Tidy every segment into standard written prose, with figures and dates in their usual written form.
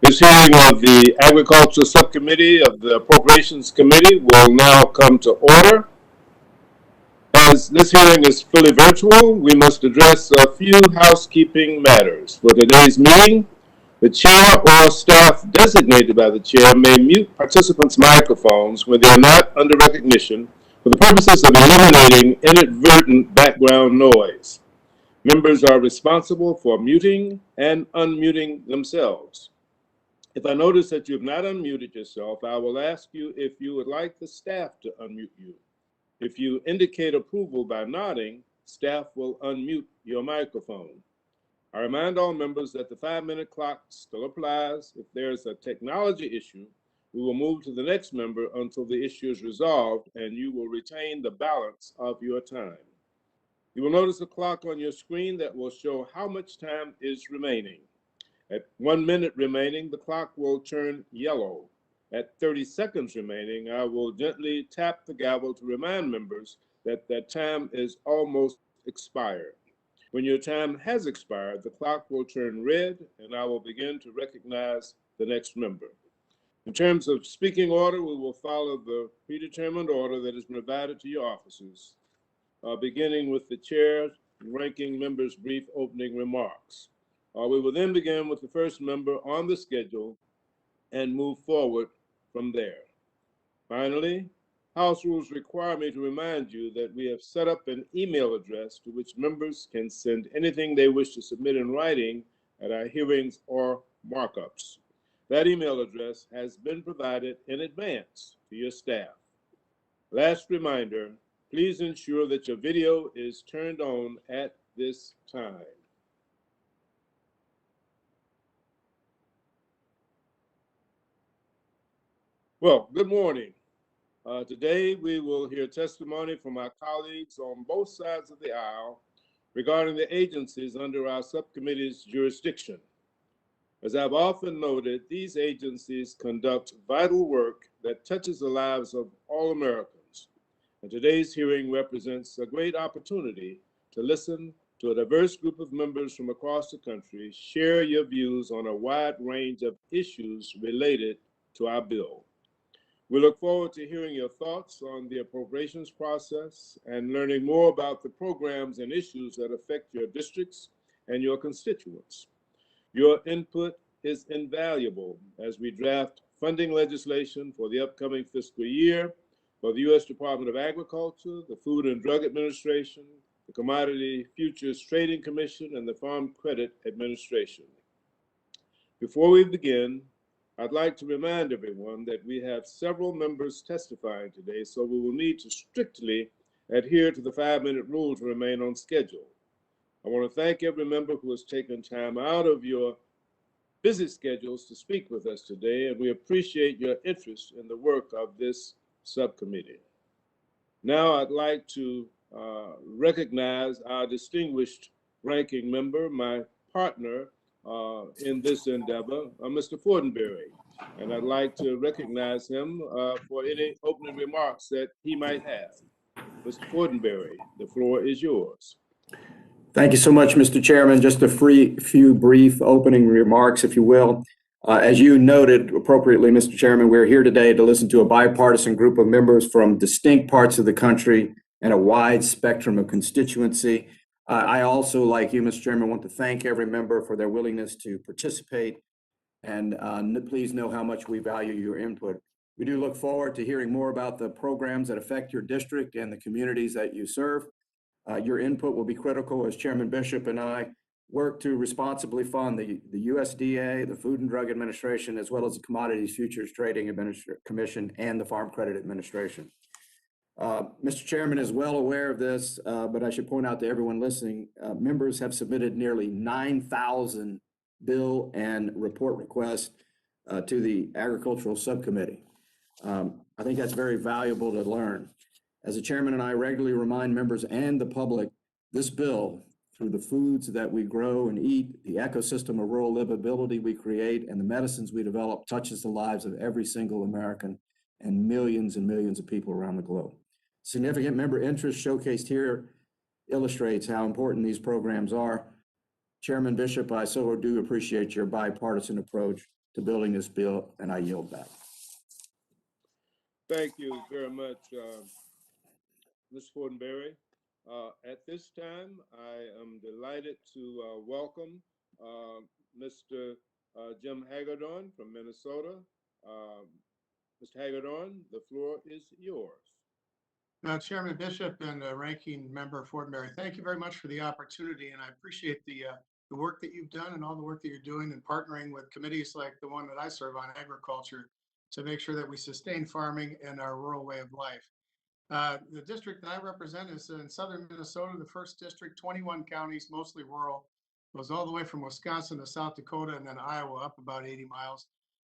This hearing of the Agriculture Subcommittee of the Appropriations Committee will now come to order. As this hearing is fully virtual, we must address a few housekeeping matters. For today's meeting, the chair or staff designated by the chair may mute participants' microphones when they are not under recognition for the purposes of eliminating inadvertent background noise. Members are responsible for muting and unmuting themselves. If I notice that you have not unmuted yourself, I will ask you if you would like the staff to unmute you. If you indicate approval by nodding, staff will unmute your microphone. I remind all members that the 5-minute clock still applies. If there's a technology issue, we will move to the next member until the issue is resolved, and you will retain the balance of your time. You will notice a clock on your screen that will show how much time is remaining. At 1 minute remaining, the clock will turn yellow. At 30 seconds remaining, I will gently tap the gavel to remind members that that time is almost expired. When your time has expired, the clock will turn red, and I will begin to recognize the next member. In terms of speaking order, we will follow the predetermined order that is provided to your officers, beginning with the chair and ranking member's brief opening remarks. We will then begin with the first member on the schedule and move forward from there. Finally, House rules require me to remind you that we have set up an email address to which members can send anything they wish to submit in writing at our hearings or markups. That email address has been provided in advance to your staff. Last reminder, please ensure that your video is turned on at this time. Well, good morning. Today we will hear testimony from our colleagues on both sides of the aisle regarding the agencies under our subcommittee's jurisdiction. As I've often noted, these agencies conduct vital work that touches the lives of all Americans. And today's hearing represents a great opportunity to listen to a diverse group of members from across the country share your views on a wide range of issues related to our bill. We look forward to hearing your thoughts on the appropriations process and learning more about the programs and issues that affect your districts and your constituents. Your input is invaluable as we draft funding legislation for the upcoming fiscal year for the U.S. Department of Agriculture, the Food and Drug Administration, the Commodity Futures Trading Commission, and the Farm Credit Administration. Before we begin, I'd like to remind everyone that we have several members testifying today, so we will need to strictly adhere to the 5-minute rule to remain on schedule. I want to thank every member who has taken time out of your busy schedules to speak with us today, and we appreciate your interest in the work of this subcommittee. Now I'd like to recognize our distinguished ranking member, my partner in this endeavor, Mr. Fortenberry. And I'd like to recognize him for any opening remarks that he might have. Mr. Fortenberry, the floor is yours. Thank you so much, Mr. Chairman. Just a few brief opening remarks, if you will. As you noted appropriately, Mr. Chairman, we're here today to listen to a bipartisan group of members from distinct parts of the country and a wide spectrum of constituency. I also, like you, Mr. Chairman, want to thank every member for their willingness to participate, and please know how much we value your input. We do look forward to hearing more about the programs that affect your district and the communities that you serve. Your input will be critical as Chairman Bishop and I work to responsibly fund the USDA, the Food and Drug Administration, as well as the Commodities Futures Trading Commission and the Farm Credit Administration. Mr. Chairman is well aware of this, but I should point out to everyone listening, members have submitted nearly 9,000 bill and report requests to the Agricultural Subcommittee. I think that's very valuable to learn. As the chairman and I regularly remind members and the public, this bill, through the foods that we grow and eat, the ecosystem of rural livability we create, and the medicines we develop, touches the lives of every single American and millions of people around the globe. Significant member interest showcased here illustrates how important these programs are. Chairman Bishop, I so do appreciate your bipartisan approach to building this bill, and I yield back. Thank you very much, Ms. Fortenberry. At this time, I am delighted to welcome Mr. Jim Hagedorn from Minnesota. Mr. Hagedorn, the floor is yours. Chairman Bishop and Ranking Member Fortenberry, thank you very much for the opportunity, and I appreciate the work that you've done and all the work that you're doing and partnering with committees like the one that I serve on, agriculture, to make sure that we sustain farming and our rural way of life. The district that I represent is in southern Minnesota, the first district, 21 counties, mostly rural, goes all the way from Wisconsin to South Dakota and then Iowa up about 80 miles.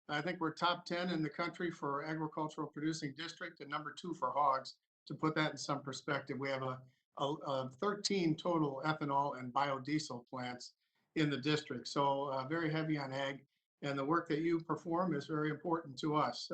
I think we're top 10 in the country for agricultural producing district and number 2 for hogs. To put that in some perspective, we have a 13 total ethanol and biodiesel plants in the district. So very heavy on ag, and the work that you perform is very important to us.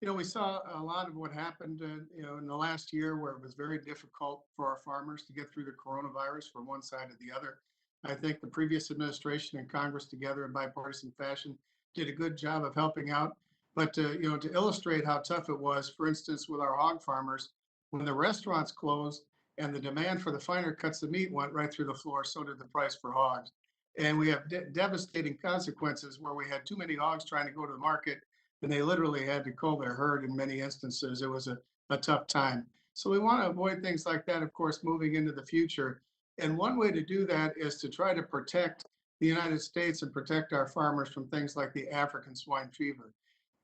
You know, we saw a lot of what happened, you know, in the last year where it was very difficult for our farmers to get through the coronavirus from one side to the other. I think the previous administration and Congress together in bipartisan fashion did a good job of helping out. But you know, to illustrate how tough it was, for instance, with our hog farmers, when the restaurants closed and the demand for the finer cuts of meat went right through the floor, so did the price for hogs. And we have devastating consequences where we had too many hogs trying to go to the market, and they literally had to cull their herd in many instances. It was a tough time. So we want to avoid things like that, of course, moving into the future. And one way to do that is to try to protect the United States and protect our farmers from things like the African swine fever.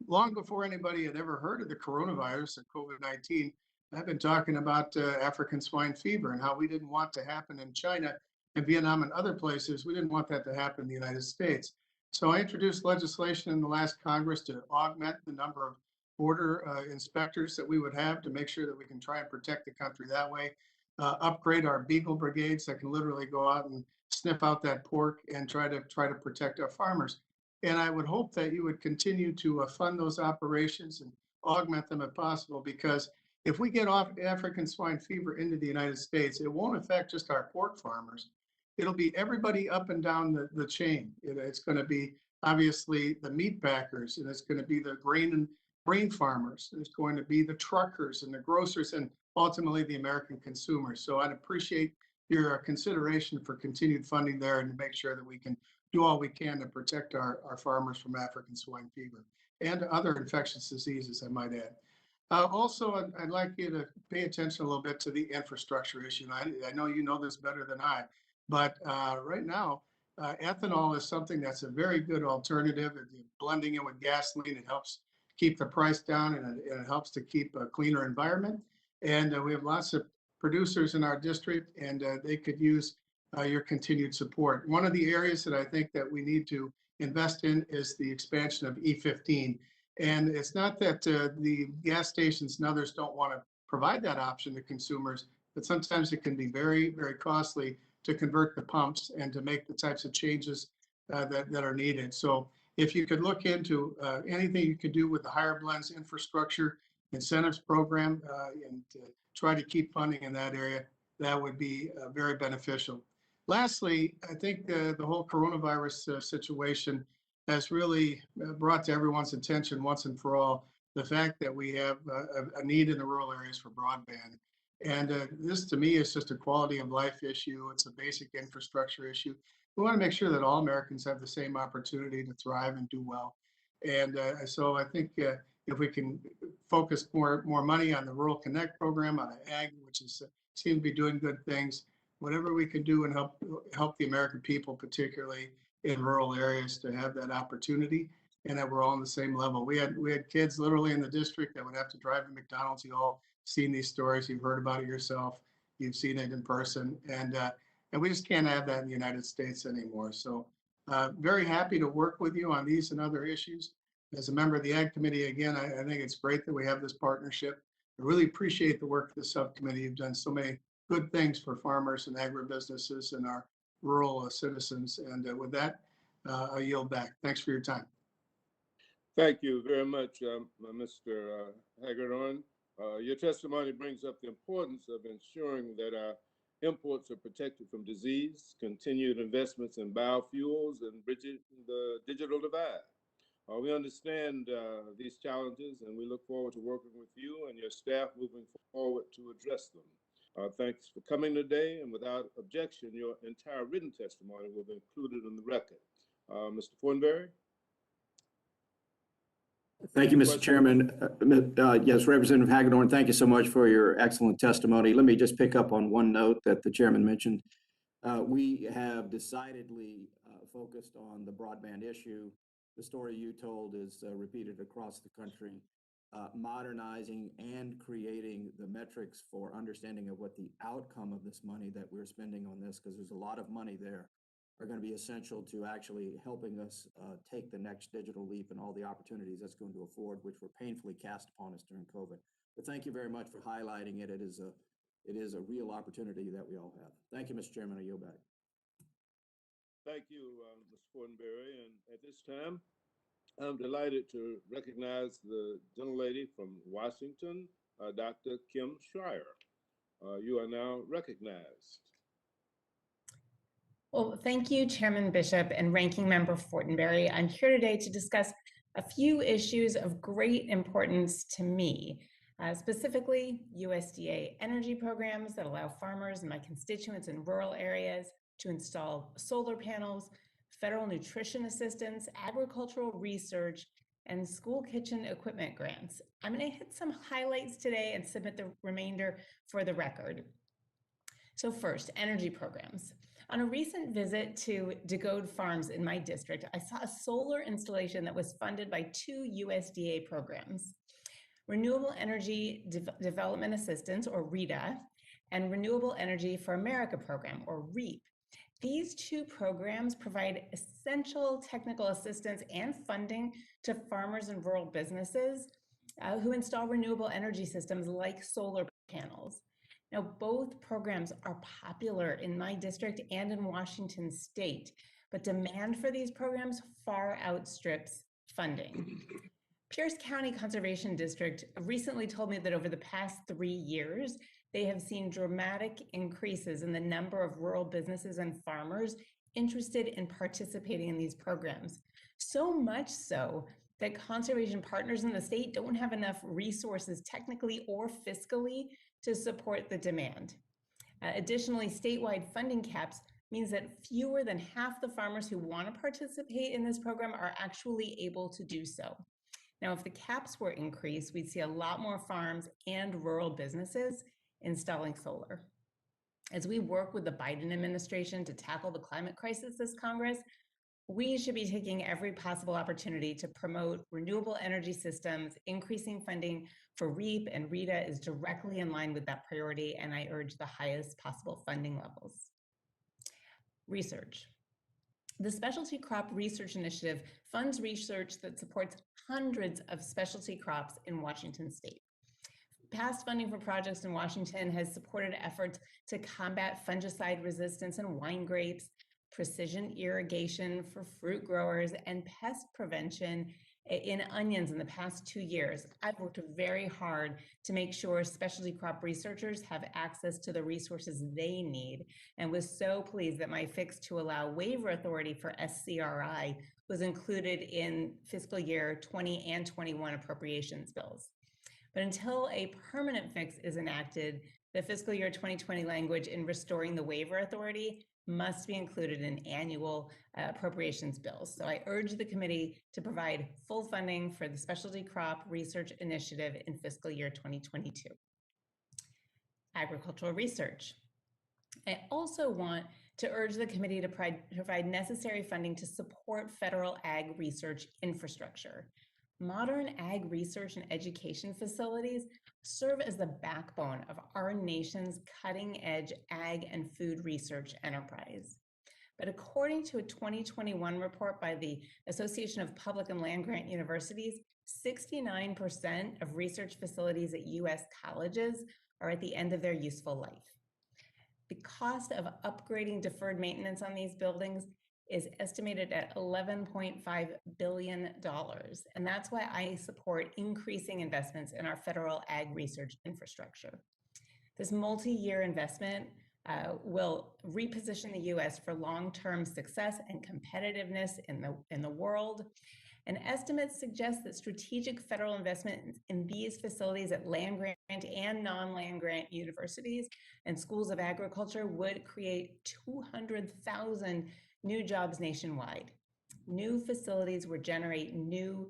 Long before anybody had ever heard of the coronavirus and COVID-19, I've been talking about African swine fever and how we didn't want to happen in China and Vietnam and other places. We didn't want that to happen in the United States. So I introduced legislation in the last Congress to augment the number of border inspectors that we would have to make sure that we can try and protect the country that way. Upgrade our beagle brigades that can literally go out and sniff out that pork and try to protect our farmers. And I would hope that you would continue to fund those operations and augment them if possible, because if we get off African swine fever into the United States, it won't affect just our pork farmers. It'll be everybody up and down the chain. It's going to be obviously the meat packers, and it's going to be the grain farmers. It's going to be the truckers and the grocers, and ultimately the American consumers. So I'd appreciate your consideration for continued funding there and to make sure that we can do all we can to protect our farmers from African swine fever and other infectious diseases, I might add. Also, I'd like you to pay attention a little bit to the infrastructure issue. I know you know this better than I, but right now, ethanol is something that's a very good alternative. Blending it with gasoline, it helps keep the price down, and it helps to keep a cleaner environment. And we have lots of producers in our district, and they could use your continued support. One of the areas that I think that we need to invest in is the expansion of E15. And it's not that the gas stations and others don't want to provide that option to consumers, but sometimes it can be very, very costly to convert the pumps and to make the types of changes that are needed. So if you could look into anything you could do with the higher blends infrastructure incentives program and try to keep funding in that area, that would be very beneficial. Lastly, I think the whole coronavirus situation has really brought to everyone's attention once and for all the fact that we have a need in the rural areas for broadband. And this to me is just a quality of life issue. It's a basic infrastructure issue. We want to make sure that all Americans have the same opportunity to thrive and do well. And so I think if we can focus more money on the Rural Connect program, on ag, which is seems to be doing good things, whatever we can do and help the American people, particularly in rural areas, to have that opportunity, and that we're all on the same level. We had kids literally in the district that would have to drive to McDonald's. You all seen these stories. You've heard about it yourself. You've seen it in person, and we just can't have that in the United States anymore. So very happy to work with you on these and other issues. As a member of the Ag Committee, again, I think it's great that we have this partnership. I really appreciate the work of the subcommittee. You've done so many good things for farmers and agribusinesses and our rural citizens. And with that, I yield back. Thanks for your time. Thank you very much, Mr. Hagedorn. Your testimony brings up the importance of ensuring that our imports are protected from disease, continued investments in biofuels, and bridging the digital divide. We understand these challenges, and we look forward to working with you and your staff moving forward to address them. Thanks for coming today, and without objection, your entire written testimony will be included in the record. Mr. Thornberry? Thank you, Mr. Chairman. Yes, Representative Hagedorn, thank you so much for your excellent testimony. Let me just pick up on one note that the chairman mentioned. We have decidedly focused on the broadband issue. The story you told is repeated across the country. Modernizing and creating the metrics for understanding of what the outcome of this money that we're spending on this, because there's a lot of money there, are going to be essential to actually helping us take the next digital leap and all the opportunities that's going to afford, which were painfully cast upon us during COVID. But thank you very much for highlighting it. It is a real opportunity that we all have. Thank you, Mr. Chairman. I yield back. Thank you, Mr. Thornberry. And at this time, I'm delighted to recognize the gentlelady from Washington, Dr. Kim Schrier. You are now recognized. Well, thank you, Chairman Bishop and Ranking Member Fortenberry. I'm here today to discuss a few issues of great importance to me, specifically USDA energy programs that allow farmers and my constituents in rural areas to install solar panels, federal nutrition assistance, agricultural research, and school kitchen equipment grants. I'm going to hit some highlights today and submit the remainder for the record. So first, energy programs. On a recent visit to Degode Farms in my district, I saw a solar installation that was funded by 2 USDA programs, Renewable Energy Development Assistance, or REDA, and Renewable Energy for America program, or REAP. These 2 programs provide essential technical assistance and funding to farmers and rural businesses who install renewable energy systems like solar panels. Now, both programs are popular in my district and in Washington state, but demand for these programs far outstrips funding. Pierce County Conservation District recently told me that over the past 3 years, they have seen dramatic increases in the number of rural businesses and farmers interested in participating in these programs. So much so that conservation partners in the state don't have enough resources technically or fiscally to support the demand. Additionally, statewide funding caps means that fewer than half the farmers who want to participate in this program are actually able to do so. Now, if the caps were increased, we'd see a lot more farms and rural businesses installing solar. As we work with the Biden administration to tackle the climate crisis this Congress, we should be taking every possible opportunity to promote renewable energy systems. Increasing funding for REAP and REDA is directly in line with that priority, and I urge the highest possible funding levels. Research. The Specialty Crop Research Initiative funds research that supports hundreds of specialty crops in Washington state. Past funding for projects in Washington has supported efforts to combat fungicide resistance in wine grapes, precision irrigation for fruit growers, and pest prevention in onions in the past 2 years. I've worked very hard to make sure specialty crop researchers have access to the resources they need, and was so pleased that my fix to allow waiver authority for SCRI was included in fiscal year 20 and 21 appropriations bills. But until a permanent fix is enacted, the fiscal year 2020 language in restoring the waiver authority must be included in annual appropriations bills. So I urge the committee to provide full funding for the Specialty Crop Research Initiative in fiscal year 2022. Agricultural research. I also want to urge the committee to provide necessary funding to support federal ag research infrastructure. Modern ag research and education facilities serve as the backbone of our nation's cutting-edge ag and food research enterprise. But according to a 2021 report by the Association of Public and Land-Grant Universities, 69% of research facilities at U.S. colleges are at the end of their useful life. The cost of upgrading deferred maintenance on these buildings is estimated at $11.5 billion. And that's why I support increasing investments in our federal ag research infrastructure. This multi-year investment will reposition the U.S. for long-term success and competitiveness in the world. And estimates suggest that strategic federal investment in these facilities at land-grant and non-land grant universities and schools of agriculture would create 200,000 new jobs nationwide. New facilities would generate new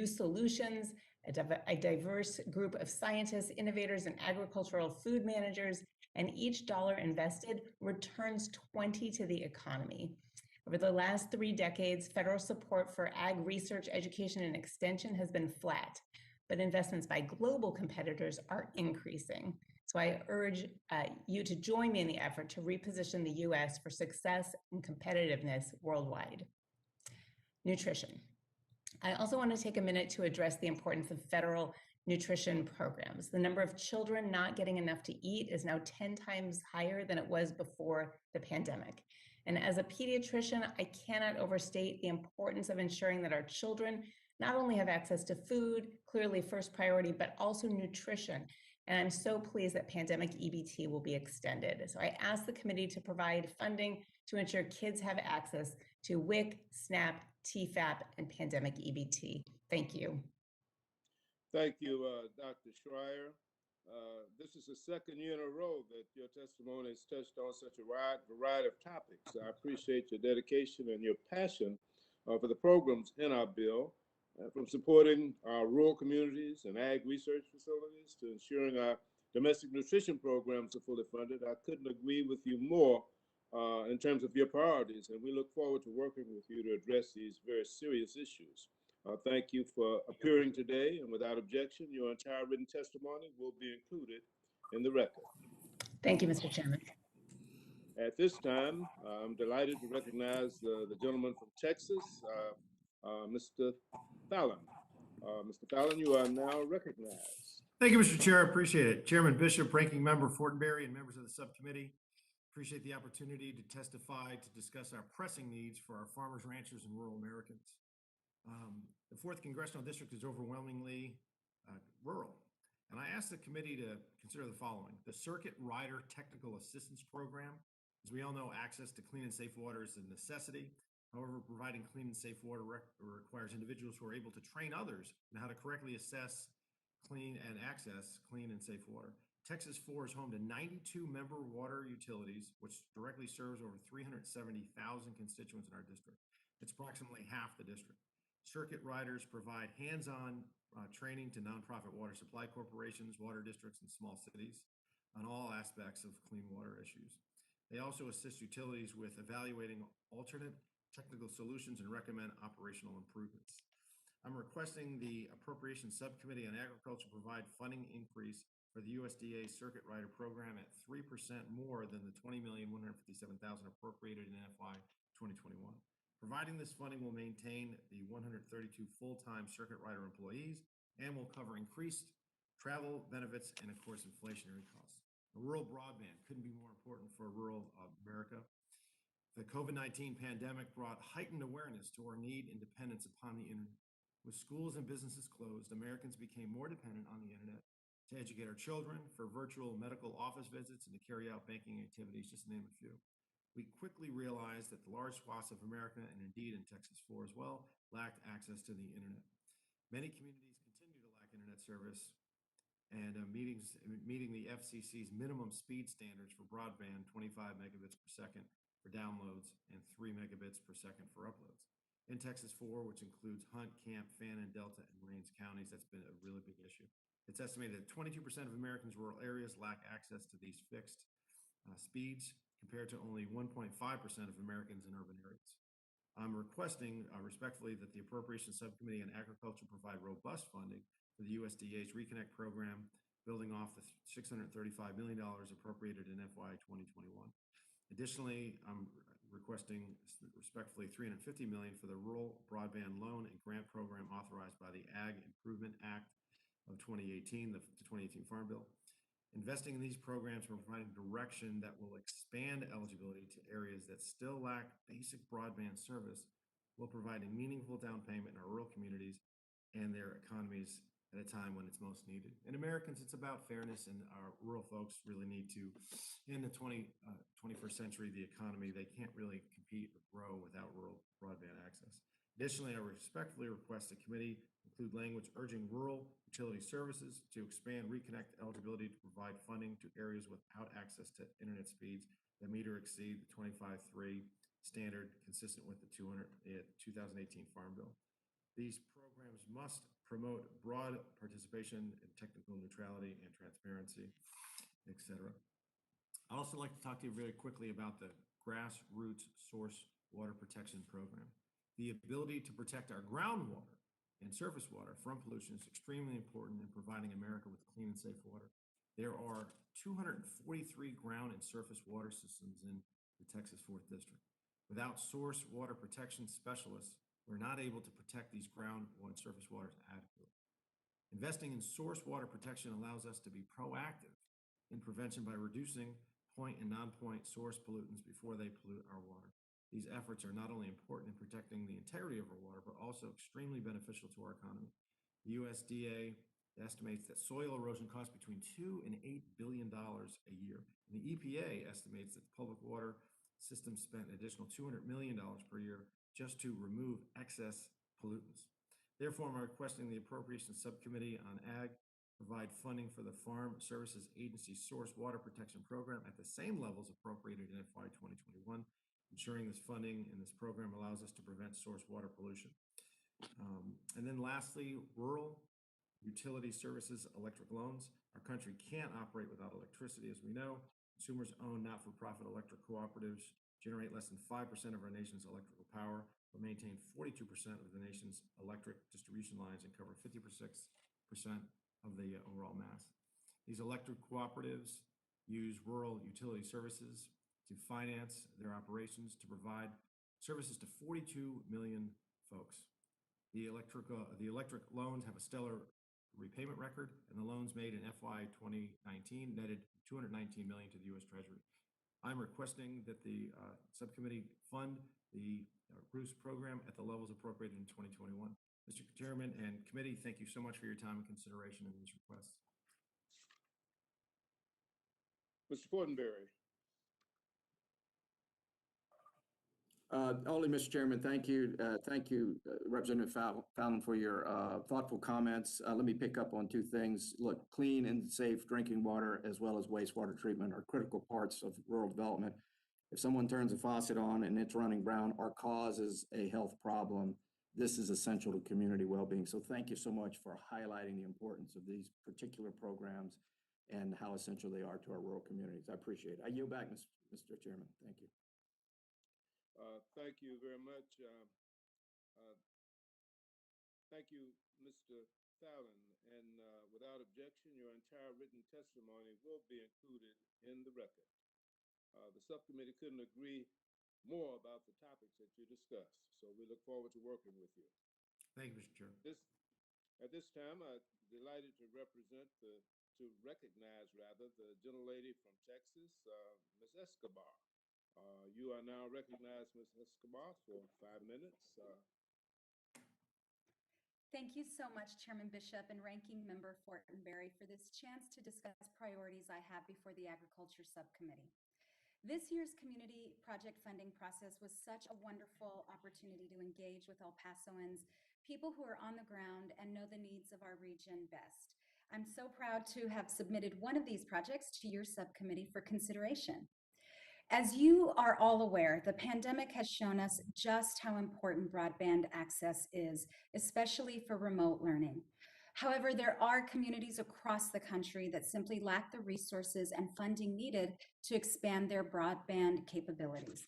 solutions, a diverse group of scientists, innovators, and agricultural food managers, and each dollar invested returns 20 to the economy. Over the last 3 decades, federal support for ag research, education, and extension has been flat, but investments by global competitors are increasing. So I urge you to join me in the effort to reposition the U.S. for success and competitiveness worldwide. Nutrition. I also want to take a minute to address the importance of federal nutrition programs. The number of children not getting enough to eat is now 10 times higher than it was before the pandemic. And as a pediatrician, I cannot overstate the importance of ensuring that our children not only have access to food, clearly first priority, but also nutrition. And I'm so pleased that pandemic EBT will be extended. So I asked the committee to provide funding to ensure kids have access to WIC, SNAP, TFAP, and pandemic EBT. Thank you. Thank you, Dr. Schrier. This is the second year in a row that your testimony has touched on such a wide variety of topics. I appreciate your dedication and your passion for the programs in our bill, from supporting our rural communities and ag research facilities to ensuring our domestic nutrition programs are fully funded. I couldn't agree with you more in terms of your priorities, and we look forward to working with you to address these very serious issues. Thank you for appearing today, and without objection, your entire written testimony will be included in the record. Thank you, Mr. Chairman. At this time, I'm delighted to recognize the gentleman from Texas, Mr. Fallon. Mr. Fallon, you are now recognized. Thank you, Mr. Chair. I appreciate it. Chairman Bishop, Ranking Member Fortenberry, and members of the subcommittee, appreciate the opportunity to testify to discuss our pressing needs for our farmers, ranchers, and rural Americans. The 4th Congressional District is overwhelmingly rural, and I asked the committee to consider the following. The Circuit Rider Technical Assistance Program. As we all know, access to clean and safe water is a necessity. However, providing clean and safe water requires individuals who are able to train others on how to correctly assess clean and access clean and safe water. Texas 4 is home to 92 member water utilities, which directly serves over 370,000 constituents in our district. It's approximately half the district. Circuit riders provide hands-on training to nonprofit water supply corporations, water districts, and small cities on all aspects of clean water issues. They also assist utilities with evaluating alternate technical solutions and recommend operational improvements. I'm requesting the Appropriations Subcommittee on Agriculture provide funding increase for the USDA Circuit Rider Program at 3% more than the $20,157,000 appropriated in FY 2021. Providing this funding will maintain the 132 full-time Circuit Rider employees and will cover increased travel benefits and, of course, inflationary costs. Rural broadband couldn't be more important for rural America. The COVID-19 pandemic brought heightened awareness to our need and dependence upon the internet. With schools and businesses closed, Americans became more dependent on the internet to educate our children, for virtual medical office visits, and to carry out banking activities, just to name a few. We quickly realized that the large swaths of America, and indeed in Texas 4 as well, lacked access to the internet. Many communities continue to lack internet service, and meeting the FCC's minimum speed standards for broadband, 25 megabits per second for downloads and 3 megabits per second for uploads. In Texas 4, which includes Hunt, Camp, Fannin, Delta, and Rains counties, that's been a really big issue. It's estimated that 22% of Americans' rural areas lack access to these fixed speeds, compared to only 1.5% of Americans in urban areas. I'm requesting respectfully that the Appropriations Subcommittee on Agriculture provide robust funding for the USDA's Reconnect program, building off the $635 million appropriated in FY 2021. Additionally, I'm requesting respectfully $350 million for the Rural Broadband Loan and Grant Program authorized by the Ag Improvement Act of 2018, the 2018 Farm Bill. Investing in these programs will provide direction that will expand eligibility to areas that still lack basic broadband service, while providing meaningful down payment in our rural communities and their economies at a time when it's most needed. In Americans, it's about fairness, and our rural folks really need to, in the 21st century, the economy, they can't really compete or grow without rural broadband access. Additionally, I respectfully request the committee include language urging rural utility services to expand reconnect eligibility to provide funding to areas without access to internet speeds that meet or exceed the 25.3 standard consistent with the 2018 Farm Bill. These programs must promote broad participation and technical neutrality and transparency, etc. I'd also like to talk to you very quickly about the Grassroots Source Water Protection Program. The ability to protect our groundwater and surface water from pollution is extremely important in providing America with clean and safe water. There are 243 ground and surface water systems in the Texas 4th District. Without source water protection specialists, we're not able to protect these ground and surface waters adequately. Investing in source water protection allows us to be proactive in prevention by reducing point and non-point source pollutants before they pollute our water. These efforts are not only important in protecting the integrity of our water, but also extremely beneficial to our economy. The USDA estimates that soil erosion costs between $2 and $8 billion a year. And the EPA estimates that the public water system spent an additional $200 million per year just to remove excess pollutants. Therefore, I'm requesting the Appropriations Subcommittee on Ag provide funding for the Farm Services Agency Source Water Protection Program at the same levels appropriated in FY 2021. Ensuring this funding in this program allows us to prevent source water pollution. And then lastly, rural utility services electric loans. Our country can't operate without electricity, as we know. Consumers own not-for-profit electric cooperatives, generate less than 5% of our nation's electrical power, but maintain 42% of the nation's electric distribution lines and cover 56% of the overall mass. These electric cooperatives use rural utility services to finance their operations to provide services to 42 million folks. The electric loans have a stellar repayment record, and the loans made in FY 2019 netted $219 million to the U.S. Treasury. I'm requesting that the subcommittee fund the RUSE program at the levels appropriated in 2021. Mr. Chairman and committee, thank you so much for your time and consideration in these requests. Mr. Fortenberry. Only, Mr. Chairman, thank you. Thank you, Representative Fallon, for your thoughtful comments. Let me pick up on two things. Look, clean and safe drinking water as well as wastewater treatment are critical parts of rural development. If someone turns a faucet on and it's running brown or causes a health problem, this is essential to community well-being. So thank you so much for highlighting the importance of these particular programs and how essential they are to our rural communities. I appreciate it. I yield back, Mr. Chairman. Thank you. Thank you very much. Thank you, Mr. Fallon. And without objection, your entire written testimony will be included in the record. The subcommittee couldn't agree more about the topics that you discussed, so we look forward to working with you. Thank you, Mr. Chairman. At this time, I'm delighted to recognize the gentlelady from Texas, Ms. Escobar. You are now recognized, Ms. Escobar, for 5 minutes. Thank you so much, Chairman Bishop and Ranking Member Fortenberry, for this chance to discuss priorities I have before the Agriculture Subcommittee. This year's community project funding process was such a wonderful opportunity to engage with El Pasoans, people who are on the ground and know the needs of our region best. I'm so proud to have submitted one of these projects to your subcommittee for consideration. As you are all aware, the pandemic has shown us just how important broadband access is, especially for remote learning. However, there are communities across the country that simply lack the resources and funding needed to expand their broadband capabilities.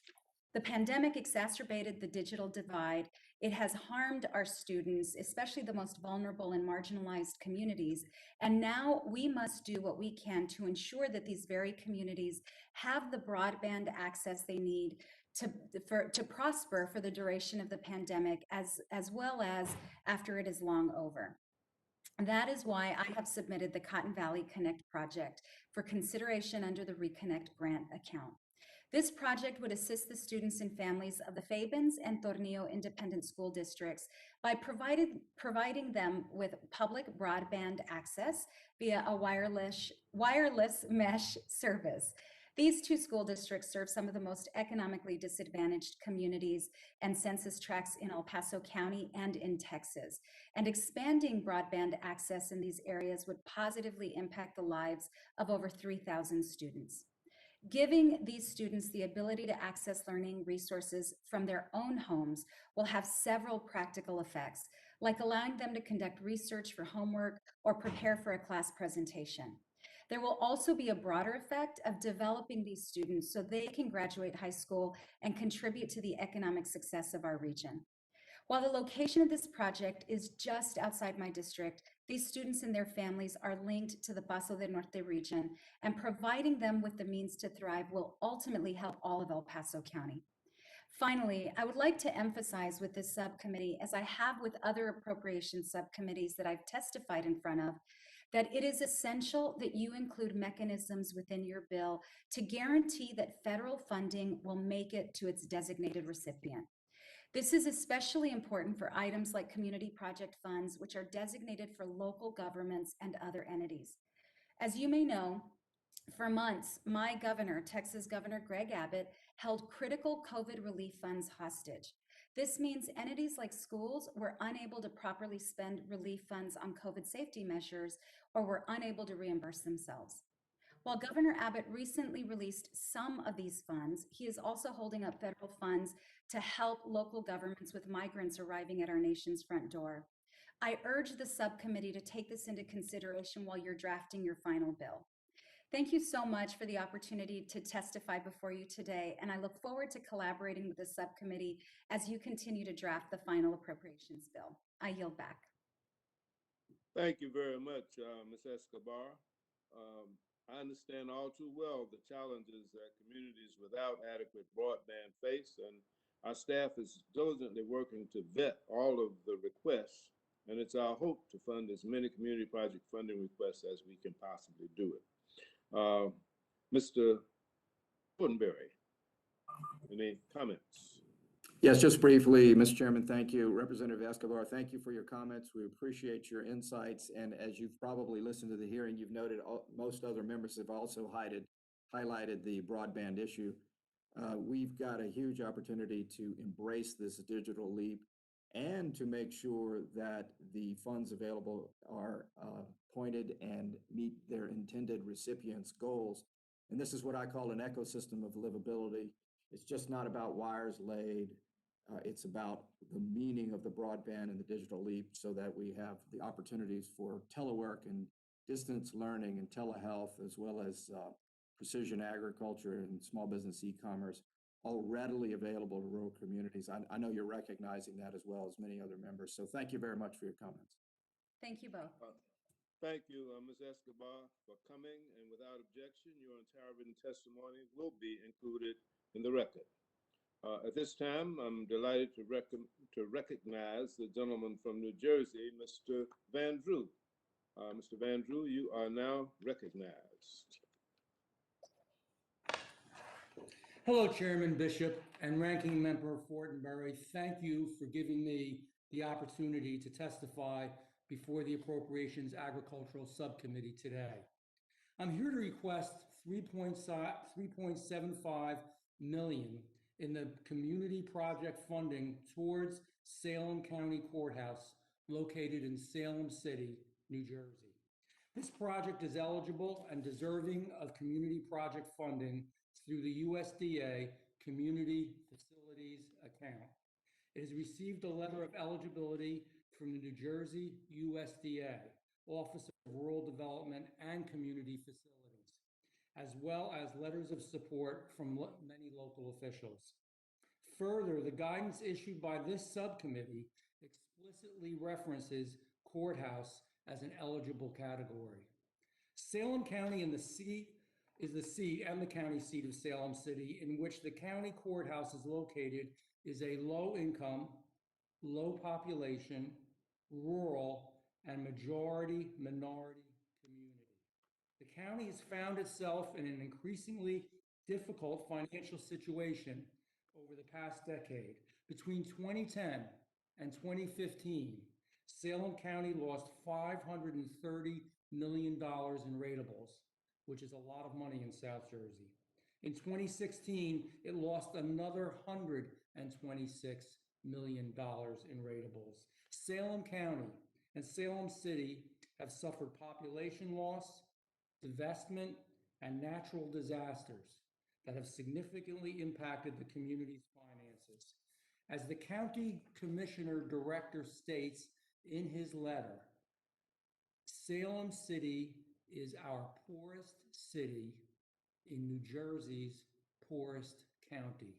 The pandemic exacerbated the digital divide. It has harmed our students, especially the most vulnerable and marginalized communities. And now we must do what we can to ensure that these very communities have the broadband access they need to prosper for the duration of the pandemic, as well as after it is long over. That is why I have submitted the Cotton Valley Connect project for consideration under the Reconnect grant account. This project would assist the students and families of the Fabens and Tornillo independent school districts by providing them with public broadband access via a wireless mesh service. These two school districts serve some of the most economically disadvantaged communities and census tracts in El Paso County and in Texas. And expanding broadband access in these areas would positively impact the lives of over 3,000 students. Giving these students the ability to access learning resources from their own homes will have several practical effects, like allowing them to conduct research for homework or prepare for a class presentation. There will also be a broader effect of developing these students so they can graduate high school and contribute to the economic success of our region. While the location of this project is just outside my district, these students and their families are linked to the Paso del Norte region, and providing them with the means to thrive will ultimately help all of El Paso County. Finally, I would like to emphasize with this subcommittee, as I have with other appropriations subcommittees that I've testified in front of, that it is essential that you include mechanisms within your bill to guarantee that federal funding will make it to its designated recipient. This is especially important for items like community project funds, which are designated for local governments and other entities. As you may know, for months, my governor, Texas Governor Greg Abbott, held critical COVID relief funds hostage. This means entities like schools were unable to properly spend relief funds on COVID safety measures or were unable to reimburse themselves. While Governor Abbott recently released some of these funds, he is also holding up federal funds to help local governments with migrants arriving at our nation's front door. I urge the subcommittee to take this into consideration while you're drafting your final bill. Thank you so much for the opportunity to testify before you today, and I look forward to collaborating with the subcommittee as you continue to draft the final appropriations bill. I yield back. Thank you very much, Ms. Escobar. I understand all too well the challenges that communities without adequate broadband face, and our staff is diligently working to vet all of the requests, and it's our hope to fund as many community project funding requests as we can possibly do it. Mr. Fortenberry, any comments? Yes, just briefly, Mr. Chairman, thank you. Representative Escobar, thank you for your comments. We appreciate your insights. And as you've probably listened to the hearing, you've noted most other members have also highlighted the broadband issue. We've got a huge opportunity to embrace this digital leap and to make sure that the funds available are pointed and meet their intended recipients' goals. And this is what I call an ecosystem of livability. It's just not about wires laid. It's about the meaning of the broadband and the digital leap so that we have the opportunities for telework and distance learning and telehealth, as well as precision agriculture and small business e-commerce, all readily available to rural communities. I know you're recognizing that as well as many other members. So thank you very much for your comments. Thank you both. Thank you, Ms. Escobar, for coming, and without objection, your entire written testimony will be included in the record. At this time, I'm delighted to recognize the gentleman from New Jersey, Mr. Van Drew. Mr. Van Drew, you are now recognized. Hello, Chairman Bishop and Ranking Member Fortenberry. Thank you for giving me the opportunity to testify before the Appropriations Agricultural Subcommittee today. I'm here to request $3.75 million in the community project funding towards Salem County Courthouse located in Salem City, New Jersey. This project is eligible and deserving of community project funding through the USDA Community Facilities account. It has received a letter of eligibility from the New Jersey USDA, Office of Rural Development and Community Facilities, as well as letters of support from many local officials. Further, the guidance issued by this subcommittee explicitly references courthouse as an eligible category. Salem County is the seat and the county seat of Salem City, in which the county courthouse is located, is a low-income, low-population, rural, and majority minority community. The county has found itself in an increasingly difficult financial situation over the past decade. Between 2010 and 2015, Salem County lost $530 million in ratables, which is a lot of money in South Jersey. In 2016, it lost another $126 million in rateables. Salem County and Salem City have suffered population loss, divestment, and natural disasters that have significantly impacted the community's finances. As the county commissioner director states in his letter, Salem City is our poorest city in New Jersey's poorest county.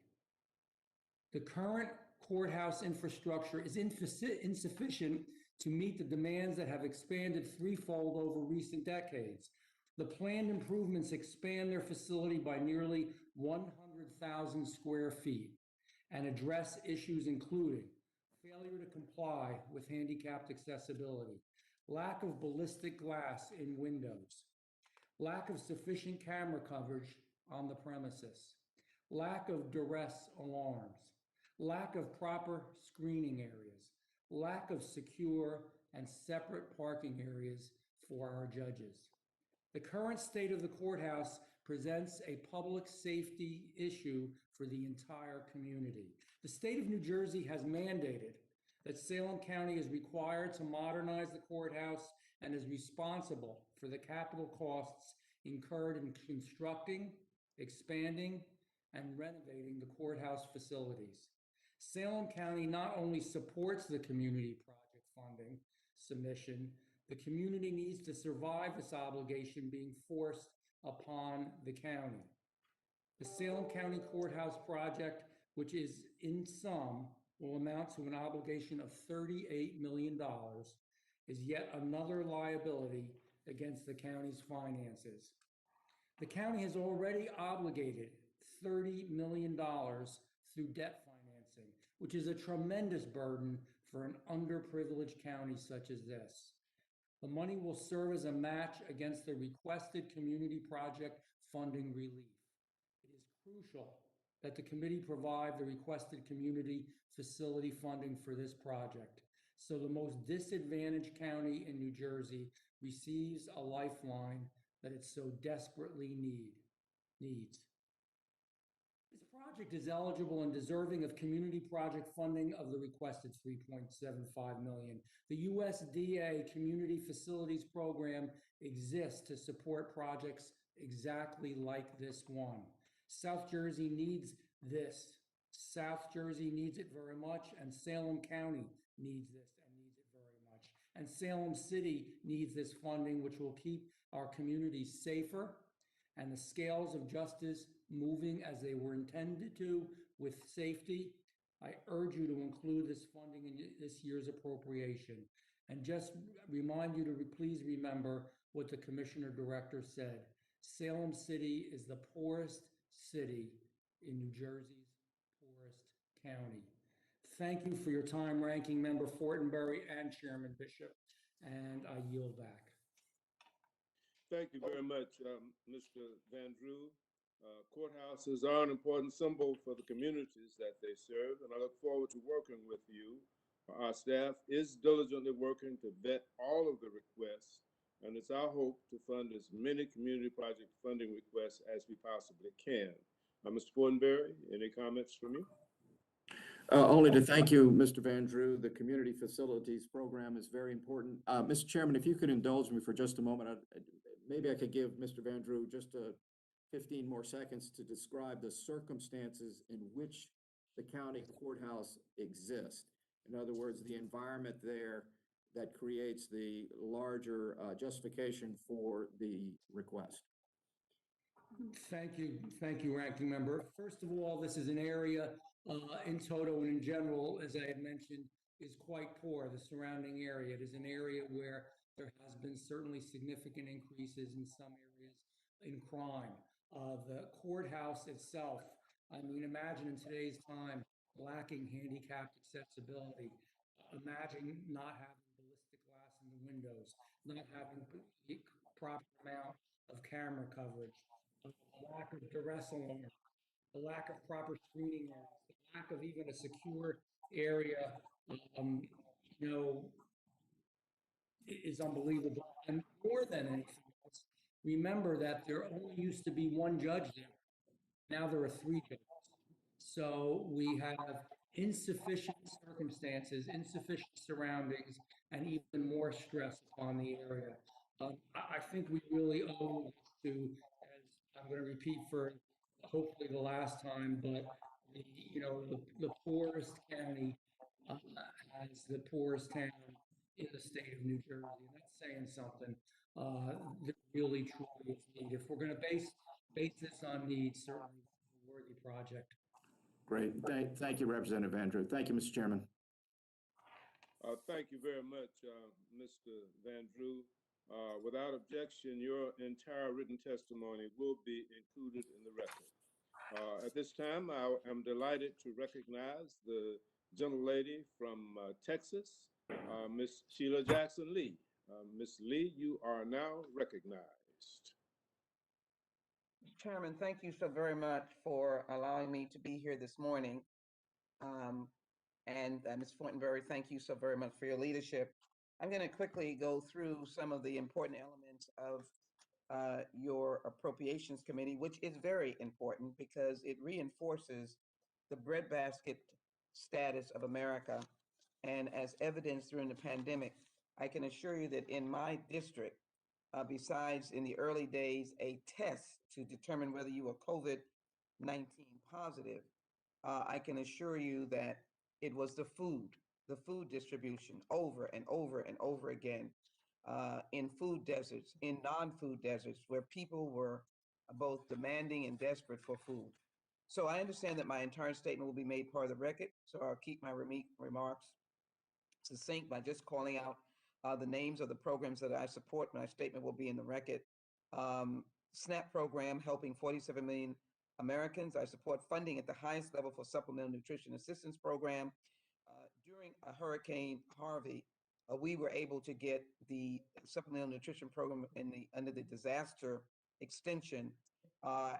The current courthouse infrastructure is insufficient to meet the demands that have expanded threefold over recent decades. The planned improvements expand their facility by nearly 100,000 square feet and address issues including failure to comply with handicapped accessibility, lack of ballistic glass in windows, lack of sufficient camera coverage on the premises, lack of duress alarms, lack of proper screening areas, lack of secure and separate parking areas for our judges. The current state of the courthouse presents a public safety issue for the entire community. The state of New Jersey has mandated that Salem County is required to modernize the courthouse and is responsible for the capital costs incurred in constructing, expanding, and renovating the courthouse facilities. Salem County not only supports the community project funding submission, the community needs to survive this obligation being forced upon the county. The Salem County Courthouse project, which is in sum will amount to an obligation of $38 million, is yet another liability against the county's finances. The county has already obligated $30 million through debt financing, which is a tremendous burden for an underprivileged county such as this. The money will serve as a match against the requested community project funding relief. It is crucial that the committee provide the requested community facility funding for this project, so the most disadvantaged county in New Jersey receives a lifeline that it so desperately needs. This project is eligible and deserving of community project funding of the requested $3.75 million. The USDA Community Facilities Program exists to support projects exactly like this one. South Jersey needs this. South Jersey needs it very much, and Salem County needs this and needs it very much. And Salem City needs this funding, which will keep our communities safer and the scales of justice moving as they were intended to with safety. I urge you to include this funding in this year's appropriation. And just remind you to please remember what the Commissioner Director said. Salem City is the poorest city in New Jersey's poorest county. Thank you for your time, Ranking Member Fortenberry and Chairman Bishop, and I yield back. Thank you very much, Mr. Van Drew. Courthouses are an important symbol for the communities that they serve, and I look forward to working with you. Our staff is diligently working to vet all of the requests, and it's our hope to fund as many community project funding requests as we possibly can. Mr. Fortenberry, any comments from you? Only to thank you, Mr. Van Drew. The Community Facilities Program is very important. Mr. Chairman, if you could indulge me for just a moment, maybe I could give Mr. Van Drew just 15 more seconds to describe the circumstances in which the county courthouse exists. In other words, the environment there that creates the larger justification for the request. Thank you, Ranking Member. First of all, this is an area in toto and in general, as I had mentioned, is quite poor, the surrounding area. It is an area where there has been certainly significant increases in some areas in crime. The courthouse itself, I mean, imagine in today's time lacking handicapped accessibility. Imagine not having ballistic glass in the windows, not having the proper amount of camera coverage, a lack of duress alarm, the lack of proper screening areas, the lack of even a secure area, is unbelievable. And more than anything else, remember that there only used to be one judge there. Now there are 3 jobs. So we have insufficient circumstances, insufficient surroundings, and even more stress upon the area. I think we really owe this to, as I'm going to repeat for hopefully the last time, but the poorest county has the poorest town in the state of New Jersey. And that's saying something that really truly is needed. If we're going to base this on need, certainly it's a worthy project. Great. Thank you, Representative Andrew. Thank you, Mr. Chairman. Thank you very much, Mr. Van Drew. Without objection, your entire written testimony will be included in the record. At this time, I am delighted to recognize the gentlelady from Texas, Miss Sheila Jackson Lee. Miss Lee, you are now recognized. Chairman, thank you so very much for allowing me to be here this morning. And Ms. Fortenberry, thank you so very much for your leadership. I'm going to quickly go through some of the important elements of your Appropriations Committee, which is very important because it reinforces the breadbasket status of America. And as evidenced during the pandemic, I can assure you that in my district, besides in the early days, a test to determine whether you were COVID-19 positive, I can assure you that it was the food distribution over and over and over again, in food deserts, in non-food deserts, where people were both demanding and desperate for food. So I understand that my entire statement will be made part of the record, so I'll keep my remarks succinct by just calling out the names of the programs that I support. My statement will be in the record. SNAP program helping 47 million Americans. I support funding at the highest level for supplemental nutrition assistance program. During Hurricane Harvey, we were able to get the supplemental nutrition program under the disaster extension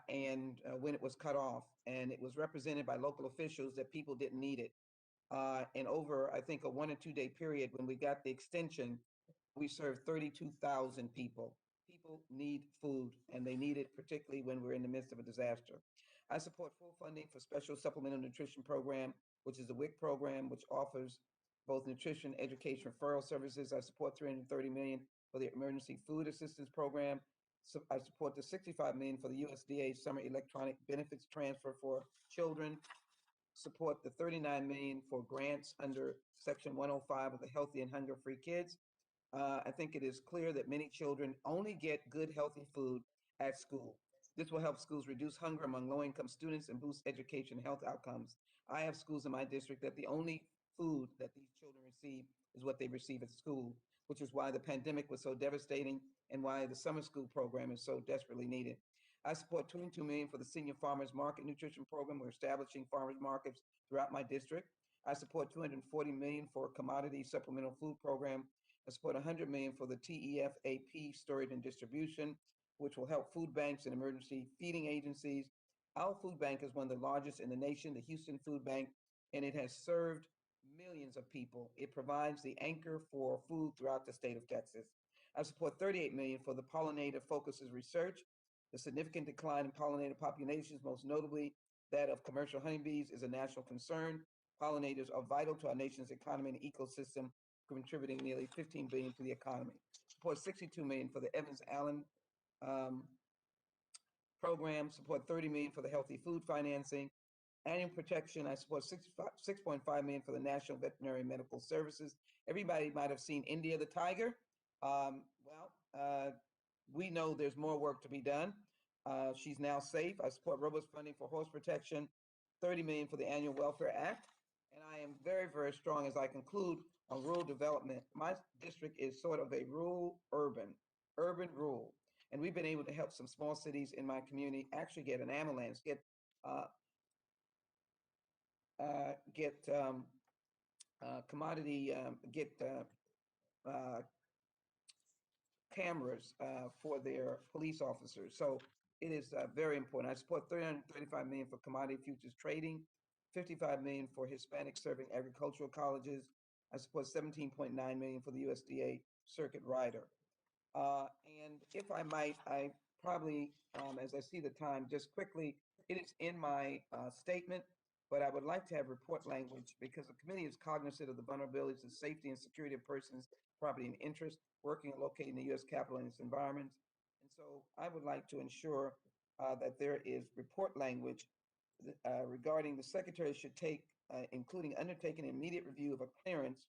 and when it was cut off, and it was represented by local officials that people didn't need it. And over, I think, a 1 or 2 day period, when we got the extension, we served 32,000 people. People need food, and they need it particularly when we're in the midst of a disaster. I support full funding for Special Supplemental Nutrition Program, which is the WIC program, which offers both nutrition, education, referral services. I support $330 million for the Emergency Food Assistance Program. So I support the $65 million for the USDA Summer Electronic Benefits Transfer for children. Support the $39 million for grants under Section 105 of the Healthy and Hunger-Free Kids. I think it is clear that many children only get good, healthy food at school. This will help schools reduce hunger among low-income students and boost education and health outcomes. I have schools in my district that the only food that these children receive is what they receive at school, which is why the pandemic was so devastating and why the summer school program is so desperately needed. I support $22 million for the Senior Farmers Market Nutrition Program. We're establishing farmers markets throughout my district. I support $240 million for Commodity Supplemental Food Program. I support $100 million for the TEFAP Storage and Distribution, which will help food banks and emergency feeding agencies. Our food bank is one of the largest in the nation, the Houston Food Bank, and it has served millions of people. It provides the anchor for food throughout the state of Texas. I support $38 million for the Pollinator Focuses Research. The significant decline in pollinator populations, most notably that of commercial honeybees, is a national concern. Pollinators are vital to our nation's economy and ecosystem, contributing nearly $15 billion to the economy. Support $62 million for the Evans Allen program. Support $30 million for the healthy food financing. Annual protection, I support $6.5 million for the National Veterinary Medical Services. Everybody might have seen India the Tiger. We know there's more work to be done. She's now safe. I support robust funding for horse protection, $30 million for the Annual Welfare Act. And I am very, very strong as I conclude on rural development. My district is sort of a rural, urban-rural. And we've been able to help some small cities in my community actually get an ambulance, get cameras for their police officers. So it is very important. I support $335 million for commodity futures trading, $55 million for Hispanic serving agricultural colleges. I support $17.9 million for the USDA circuit rider. And if I might, I probably, as I see the time, just quickly It is in my statement, but I would like to have report language because the committee is cognizant of the vulnerabilities to safety and security of persons, property, and interest working and located in the U.S. Capitol and its environments. And so I would like to ensure that there is report language regarding the secretary should take, including undertaking immediate review of a clearance.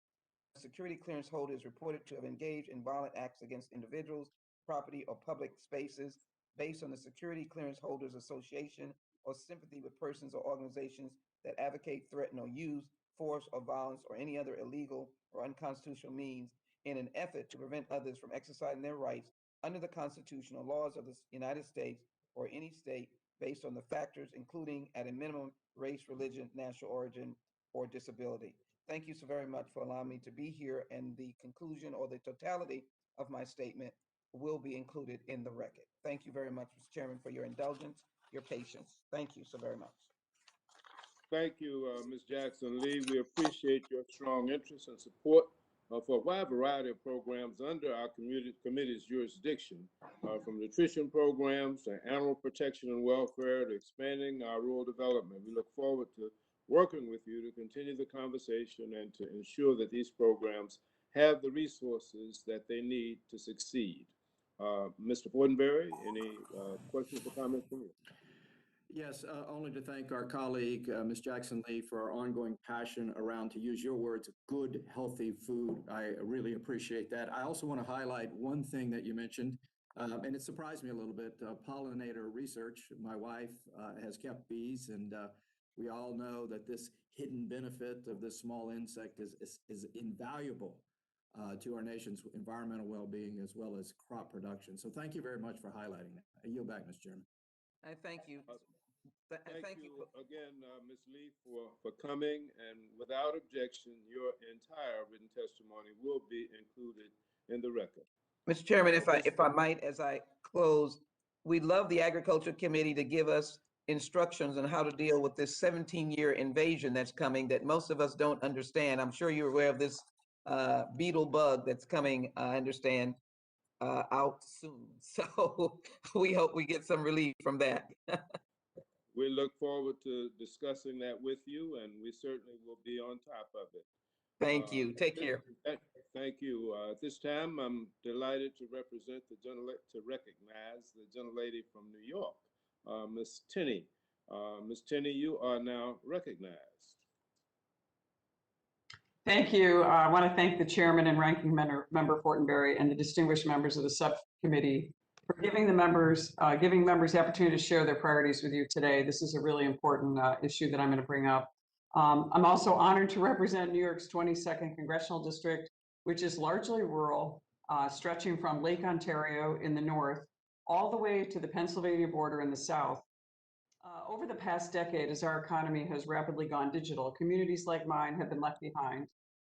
Security clearance holder is reported to have engaged in violent acts against individuals, property, or public spaces based on the security clearance holders association or sympathy with persons or organizations that advocate, threaten, or use force or violence or any other illegal or unconstitutional means in an effort to prevent others from exercising their rights under the Constitution or laws of the United States or any state based on the factors including at a minimum race, religion, national origin, or disability. Thank you so very much for allowing me to be here, and the conclusion or the totality of my statement will be included in the record. Thank you very much, Mr. Chairman, for your indulgence, your patience. Thank you so very much. Thank you, Ms. Jackson-Lee. We appreciate your strong interest and support for a wide variety of programs under our committee's jurisdiction, from nutrition programs to animal protection and welfare to expanding our rural development. We look forward to working with you to continue the conversation and to ensure that these programs have the resources that they need to succeed. Mr. Fortenberry, any questions or comments from you? Yes, only to thank our colleague, Ms. Jackson-Lee, for our ongoing passion around, to use your words, good, healthy food. I really appreciate that. I also want to highlight one thing that you mentioned, and it surprised me a little bit, pollinator research. My wife has kept bees, and we all know that this hidden benefit of this small insect is invaluable to our nation's environmental well-being as well as crop production. So thank you very much for highlighting that. I yield back, Mr. Chairman. I thank you. Thank you again, Ms. Lee, for coming, and without objection, your entire written testimony will be included in the record. Mr. Chairman, if I might, as I close, we'd love the Agriculture Committee to give us instructions on how to deal with this 17-year invasion that's coming that most of us don't understand. I'm sure you're aware of this beetle bug that's coming, I understand, out soon. So we hope we get some relief from that. We look forward to discussing that with you, and we certainly will be on top of it. Thank you. Take care. Thank you. At this time, I'm delighted to recognize the gentlelady from New York, Ms. Tenney. Ms. Tenney, you are now recognized. Thank you. I want to thank the chairman and ranking member Fortenberry and the distinguished members of the subcommittee for giving members the opportunity to share their priorities with you today. This is a really important issue that I'm going to bring up. I'm also honored to represent New York's 22nd Congressional District, which is largely rural, stretching from Lake Ontario in the north all the way to the Pennsylvania border in the south. Over the past decade, as our economy has rapidly gone digital, communities like mine have been left behind.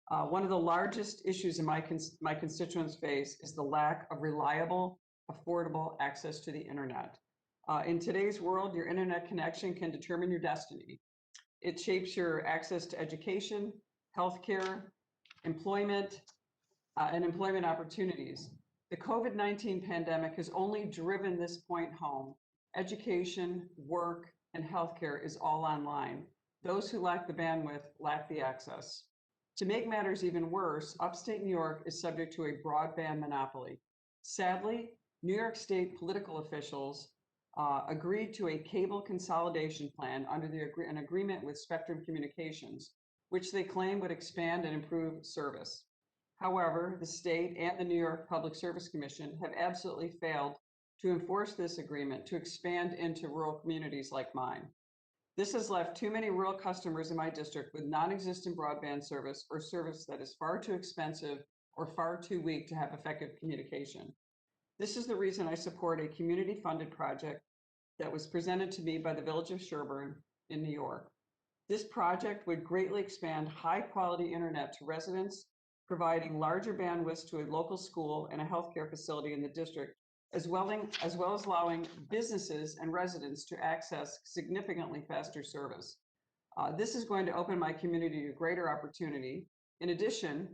One of the largest issues in my constituents face is the lack of reliable, affordable access to the internet. In today's world, your internet connection can determine your destiny. It shapes your access to education, healthcare, employment, and employment opportunities. The COVID-19 pandemic has only driven this point home. Education, work, and healthcare is all online. Those who lack the bandwidth lack the access. To make matters even worse, upstate New York is subject to a broadband monopoly. Sadly, New York State political officials agreed to a cable consolidation plan under an agreement with Spectrum Communications, which they claim would expand and improve service. However, the state and the New York Public Service Commission have absolutely failed to enforce this agreement to expand into rural communities like mine. This has left too many rural customers in my district with non-existent broadband service or service that is far too expensive or far too weak to have effective communication. This is the reason I support a community-funded project that was presented to me by the Village of Sherburne in New York. This project would greatly expand high-quality internet to residents, providing larger bandwidths to a local school and a healthcare facility in the district, as well as allowing businesses and residents to access significantly faster service. This is going to open my community to greater opportunity. In addition,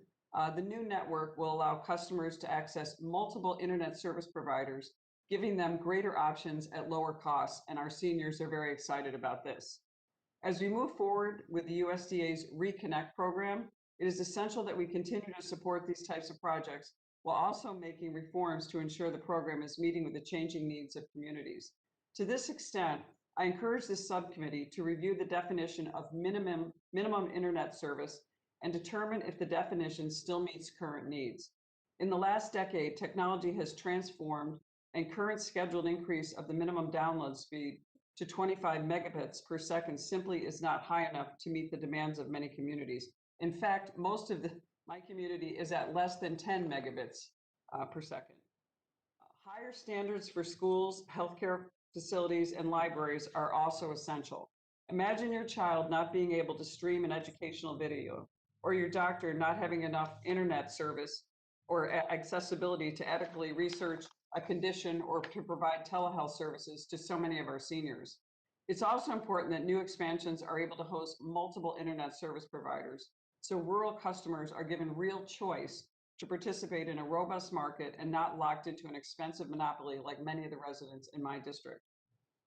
the new network will allow customers to access multiple internet service providers giving them greater options at lower costs, and our seniors are very excited about this. As we move forward with the USDA's Reconnect program, it is essential that we continue to support these types of projects while also making reforms to ensure the program is meeting with the changing needs of communities. To this extent, I encourage this subcommittee to review the definition of minimum internet service and determine if the definition still meets current needs. In the last decade, technology has transformed, and current scheduled increase of the minimum download speed to 25 megabits per second simply is not high enough to meet the demands of many communities. In fact, most of my community is at less than 10 megabits per second. Higher standards for schools, healthcare facilities, and libraries are also essential. Imagine your child not being able to stream an educational video, or your doctor not having enough internet service or accessibility to adequately research a condition or to provide telehealth services to so many of our seniors. It's also important that new expansions are able to host multiple internet service providers, so rural customers are given real choice to participate in a robust market and not locked into an expensive monopoly like many of the residents in my district.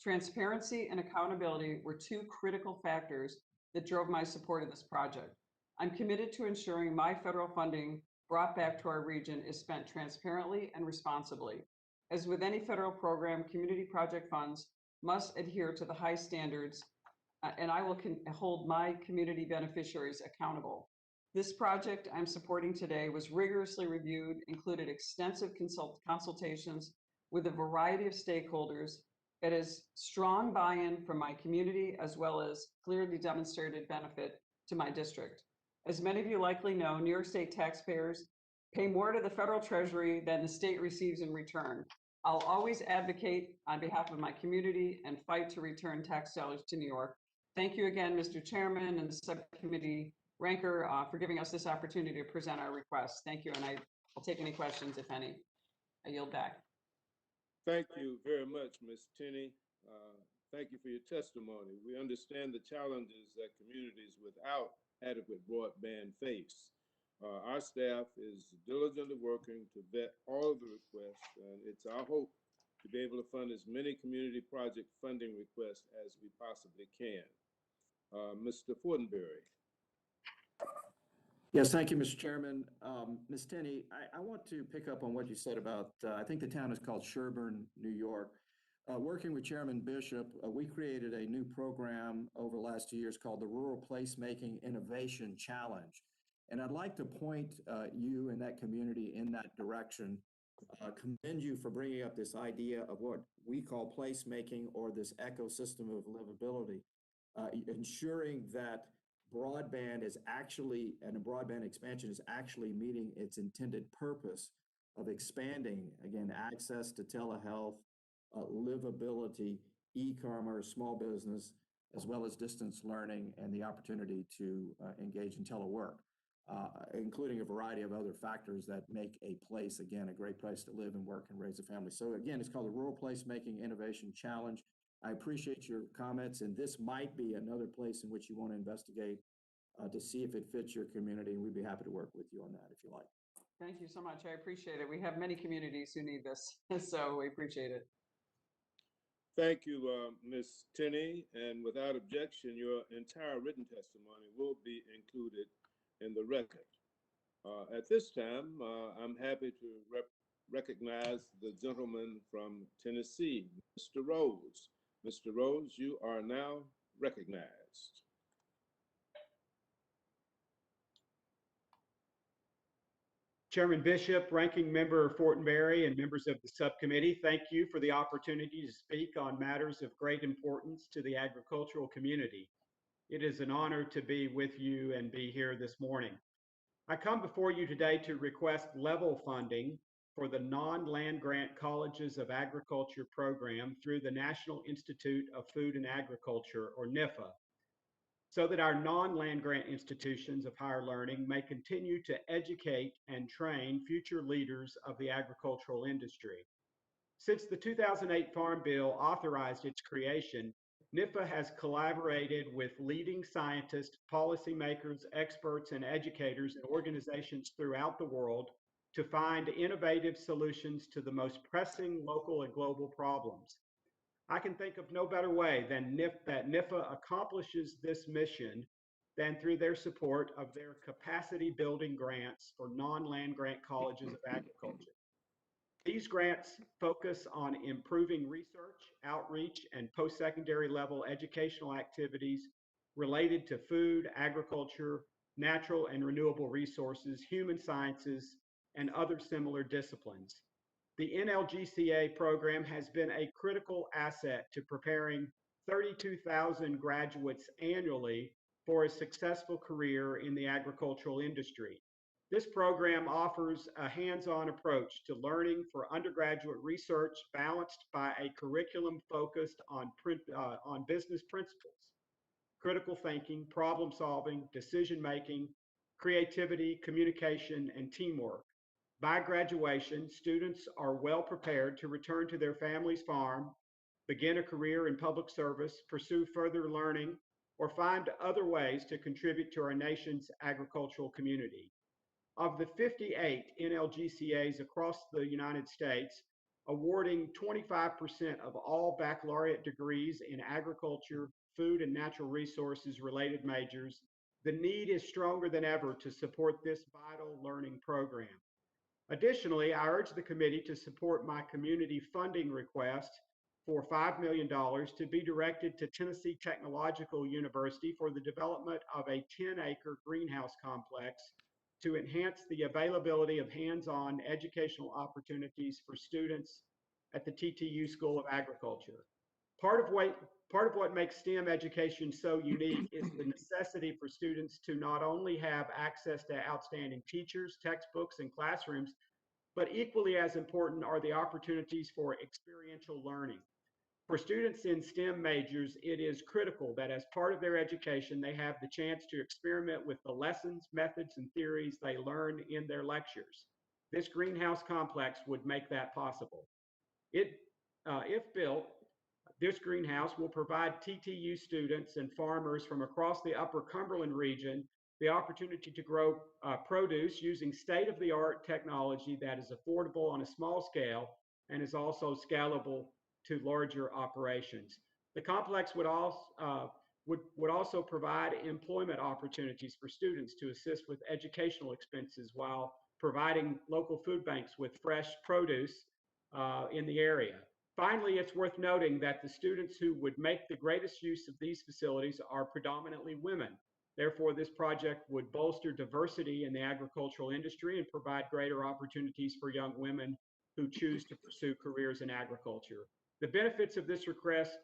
Transparency and accountability were two critical factors that drove my support of this project. I'm committed to ensuring my federal funding brought back to our region is spent transparently and responsibly. As with any federal program, community project funds must adhere to the high standards, and I will hold my community beneficiaries accountable. This project I'm supporting today was rigorously reviewed, included extensive consultations with a variety of stakeholders. It has strong buy-in from my community as well as clearly demonstrated benefit to my district. As many of you likely know, New York State taxpayers pay more to the federal treasury than the state receives in return. I'll always advocate on behalf of my community and fight to return tax dollars to New York. Thank you again, Mr. Chairman and the subcommittee ranker for giving us this opportunity to present our request. Thank you, and I'll take any questions, if any. I yield back. Thank you very much, Ms. Tenney. Thank you for your testimony. We understand the challenges that communities without adequate broadband face. Our staff is diligently working to vet all of the requests, and it's our hope to be able to fund as many community project funding requests as we possibly can. Mr. Fortenberry. Yes, thank you, Mr. Chairman. Ms. Tenney, I want to pick up on what you said about, I think the town is called Sherburne, New York. Working with Chairman Bishop, we created a new program over the last 2 years called the Rural Placemaking Innovation Challenge. And I'd like to point you and that community in that direction, commend you for bringing up this idea of what we call placemaking, or this ecosystem of livability, ensuring that broadband is actually, and a broadband expansion is actually meeting its intended purpose of expanding, again, access to telehealth, livability, e-commerce, small business, as well as distance learning and the opportunity to engage in telework, including a variety of other factors that make a place, again, a great place to live and work and raise a family. So again, it's called the Rural Placemaking Innovation Challenge. I appreciate your comments, and this might be another place in which you want to investigate to see if it fits your community, and we'd be happy to work with you on that if you like. Thank you so much. I appreciate it. We have many communities who need this, so we appreciate it. Thank you, Ms. Tenney, and without objection, your entire written testimony will be included in the record. At this time, I'm happy to recognize the gentleman from Tennessee, Mr. Rose. Mr. Rose, you are now recognized. Chairman Bishop, Ranking Member Fortenberry, and members of the subcommittee, thank you for the opportunity to speak on matters of great importance to the agricultural community. It is an honor to be with you and be here this morning. I come before you today to request level funding for the non-land grant Colleges of Agriculture program through the National Institute of Food and Agriculture, or NIFA, so that our non-land grant institutions of higher learning may continue to educate and train future leaders of the agricultural industry. Since the 2008 Farm Bill authorized its creation, NIFA has collaborated with leading scientists, policymakers, experts, and educators and organizations throughout the world to find innovative solutions to the most pressing local and global problems. I can think of no better way than that NIFA accomplishes this mission than through their support of their capacity building grants for non-land grant colleges of agriculture. These grants focus on improving research, outreach, and post-secondary level educational activities related to food, agriculture, natural and renewable resources, human sciences, and other similar disciplines. The NLGCA program has been a critical asset to preparing 32,000 graduates annually for a successful career in the agricultural industry. This program offers a hands-on approach to learning for undergraduate research balanced by a curriculum focused on business principles, critical thinking, problem solving, decision making, creativity, communication, and teamwork. By graduation, students are well prepared to return to their family's farm, begin a career in public service, pursue further learning, or find other ways to contribute to our nation's agricultural community. Of the 58 NLGCAs across the United States, awarding 25% of all baccalaureate degrees in agriculture, food, and natural resources related majors, the need is stronger than ever to support this vital learning program. Additionally, I urge the committee to support my community funding request for $5 million to be directed to Tennessee Technological University for the development of a 10-acre greenhouse complex to enhance the availability of hands-on educational opportunities for students at the TTU School of Agriculture. Part of what makes STEM education so unique is the necessity for students to not only have access to outstanding teachers, textbooks, and classrooms, but equally as important are the opportunities for experiential learning. For students in STEM majors, it is critical that as part of their education, they have the chance to experiment with the lessons, methods, and theories they learn in their lectures. This greenhouse complex would make that possible. If built, this greenhouse will provide TTU students and farmers from across the Upper Cumberland region the opportunity to grow produce using state-of-the-art technology that is affordable on a small scale and is also scalable to larger operations. The complex would also provide employment opportunities for students to assist with educational expenses while providing local food banks with fresh produce in the area. Finally, it's worth noting that the students who would make the greatest use of these facilities are predominantly women. Therefore, this project would bolster diversity in the agricultural industry and provide greater opportunities for young women who choose to pursue careers in agriculture. The benefits of this request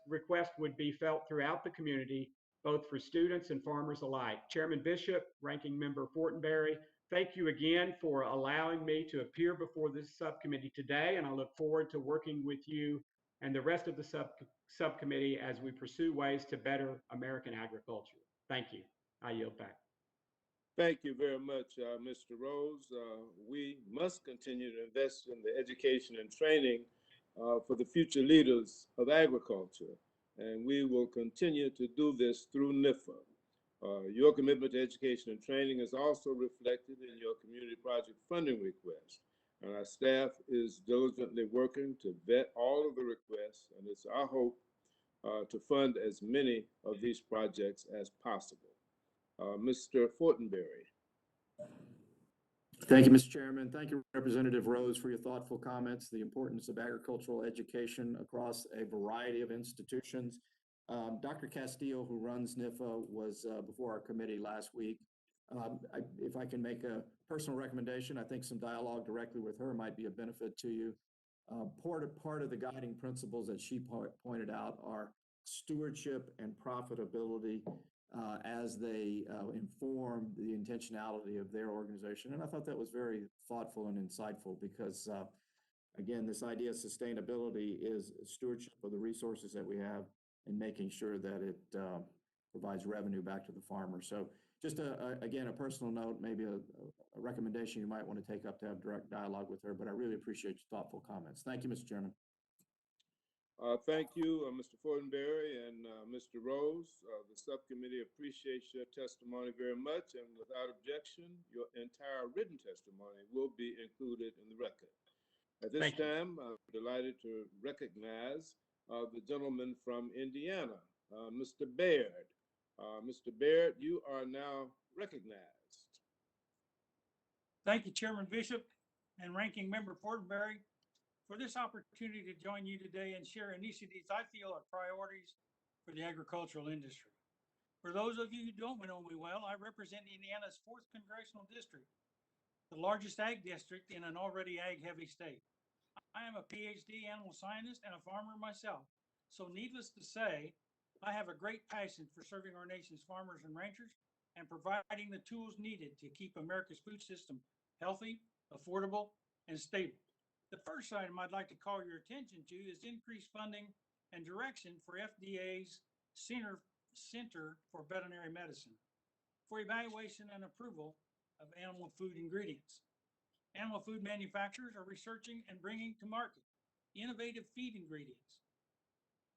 would be felt throughout the community, both for students and farmers alike. Chairman Bishop, Ranking Member Fortenberry, thank you again for allowing me to appear before this subcommittee today, and I look forward to working with you and the rest of the subcommittee as we pursue ways to better American agriculture. Thank you. I yield back. Thank you very much, Mr. Rose. We must continue to invest in the education and training for the future leaders of agriculture, and we will continue to do this through NIFA. Your commitment to education and training is also reflected in your community project funding request, and our staff is diligently working to vet all of the requests, and it's our hope to fund as many of these projects as possible. Mr. Fortenberry. Thank you, Mr. Chairman. Thank you, Representative Rose, for your thoughtful comments. The importance of agricultural education across a variety of institutions. Dr. Castillo, who runs NIFA, was before our committee last week. If I can make a personal recommendation, I think some dialogue directly with her might be a benefit to you. Part of the guiding principles that she pointed out are stewardship and profitability as they inform the intentionality of their organization. And I thought that was very thoughtful and insightful because, again, this idea of sustainability is stewardship of the resources that we have and making sure that it provides revenue back to the farmer. So just, again, a personal note, maybe a recommendation you might want to take up to have direct dialogue with her, but I really appreciate your thoughtful comments. Thank you, Mr. Chairman. Thank you, Mr. Fortenberry and Mr. Rose. The subcommittee appreciates your testimony very much, and without objection, your entire written testimony will be included in the record. At this time, I'm delighted to recognize the gentleman from Indiana, Mr. Baird. Mr. Baird, you are now recognized. Thank you, Chairman Bishop and Ranking Member Fortenberry, for this opportunity to join you today and share initiatives I feel are priorities for the agricultural industry. For those of you who don't know me well, I represent Indiana's 4th Congressional District, the largest ag district in an already ag-heavy state. I am a PhD animal scientist and a farmer myself, so needless to say, I have a great passion for serving our nation's farmers and ranchers and providing the tools needed to keep America's food system healthy, affordable, and stable. The first item I'd like to call your attention to is increased funding and direction for FDA's Center for Veterinary Medicine for evaluation and approval of animal food ingredients. Animal food manufacturers are researching and bringing to market innovative feed ingredients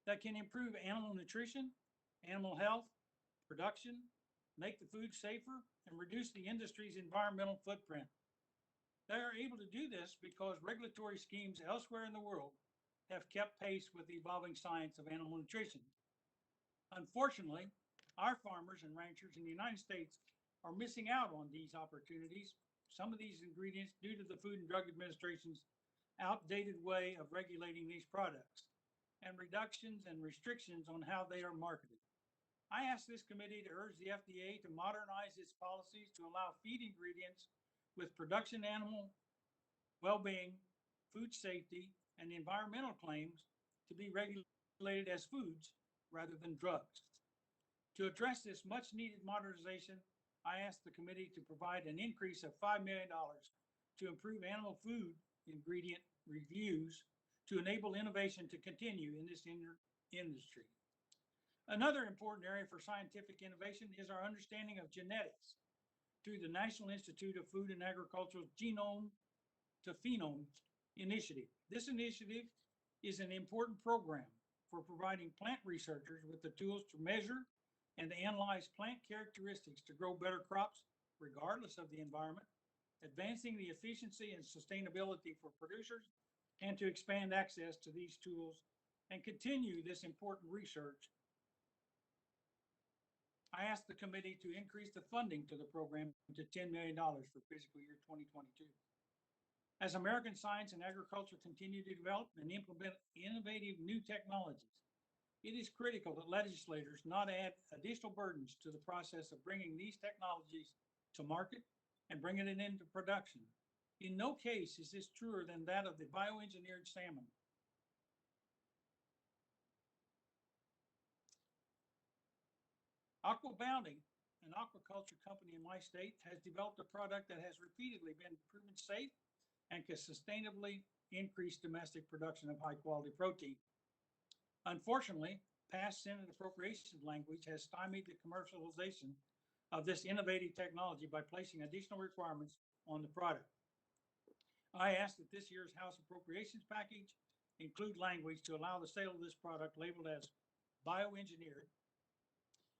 that can improve animal nutrition, animal health, production, make the food safer, and reduce the industry's environmental footprint. They are able to do this because regulatory schemes elsewhere in the world have kept pace with the evolving science of animal nutrition. Unfortunately, our farmers and ranchers in the United States are missing out on these opportunities, some of these ingredients due to the Food and Drug Administration's outdated way of regulating these products and reductions and restrictions on how they are marketed. I ask this committee to urge the FDA to modernize its policies to allow feed ingredients with production animal well-being, food safety, and environmental claims to be regulated as foods rather than drugs. To address this much needed modernization, I asked the committee to provide an increase of $5 million to improve animal food ingredient reviews to enable innovation to continue in this industry. Another important area for scientific innovation is our understanding of genetics through the National Institute of Food and Agriculture's Genome to Phenome initiative. This initiative is an important program for providing plant researchers with the tools to measure and to analyze plant characteristics to grow better crops regardless of the environment, advancing the efficiency and sustainability for producers, and to expand access to these tools and continue this important research. I asked the committee to increase the funding to the program to $10 million for fiscal year 2022. As American science and agriculture continue to develop and implement innovative new technologies, it is critical that legislators not add additional burdens to the process of bringing these technologies to market and bringing it into production. In no case is this truer than that of the bioengineered salmon. Aquabounding, an aquaculture company in my state, has developed a product that has repeatedly been proven safe and can sustainably increase domestic production of high quality protein. Unfortunately, past Senate appropriations language has stymied the commercialization of this innovative technology by placing additional requirements on the product. I asked that this year's House appropriations package include language to allow the sale of this product labeled as bioengineered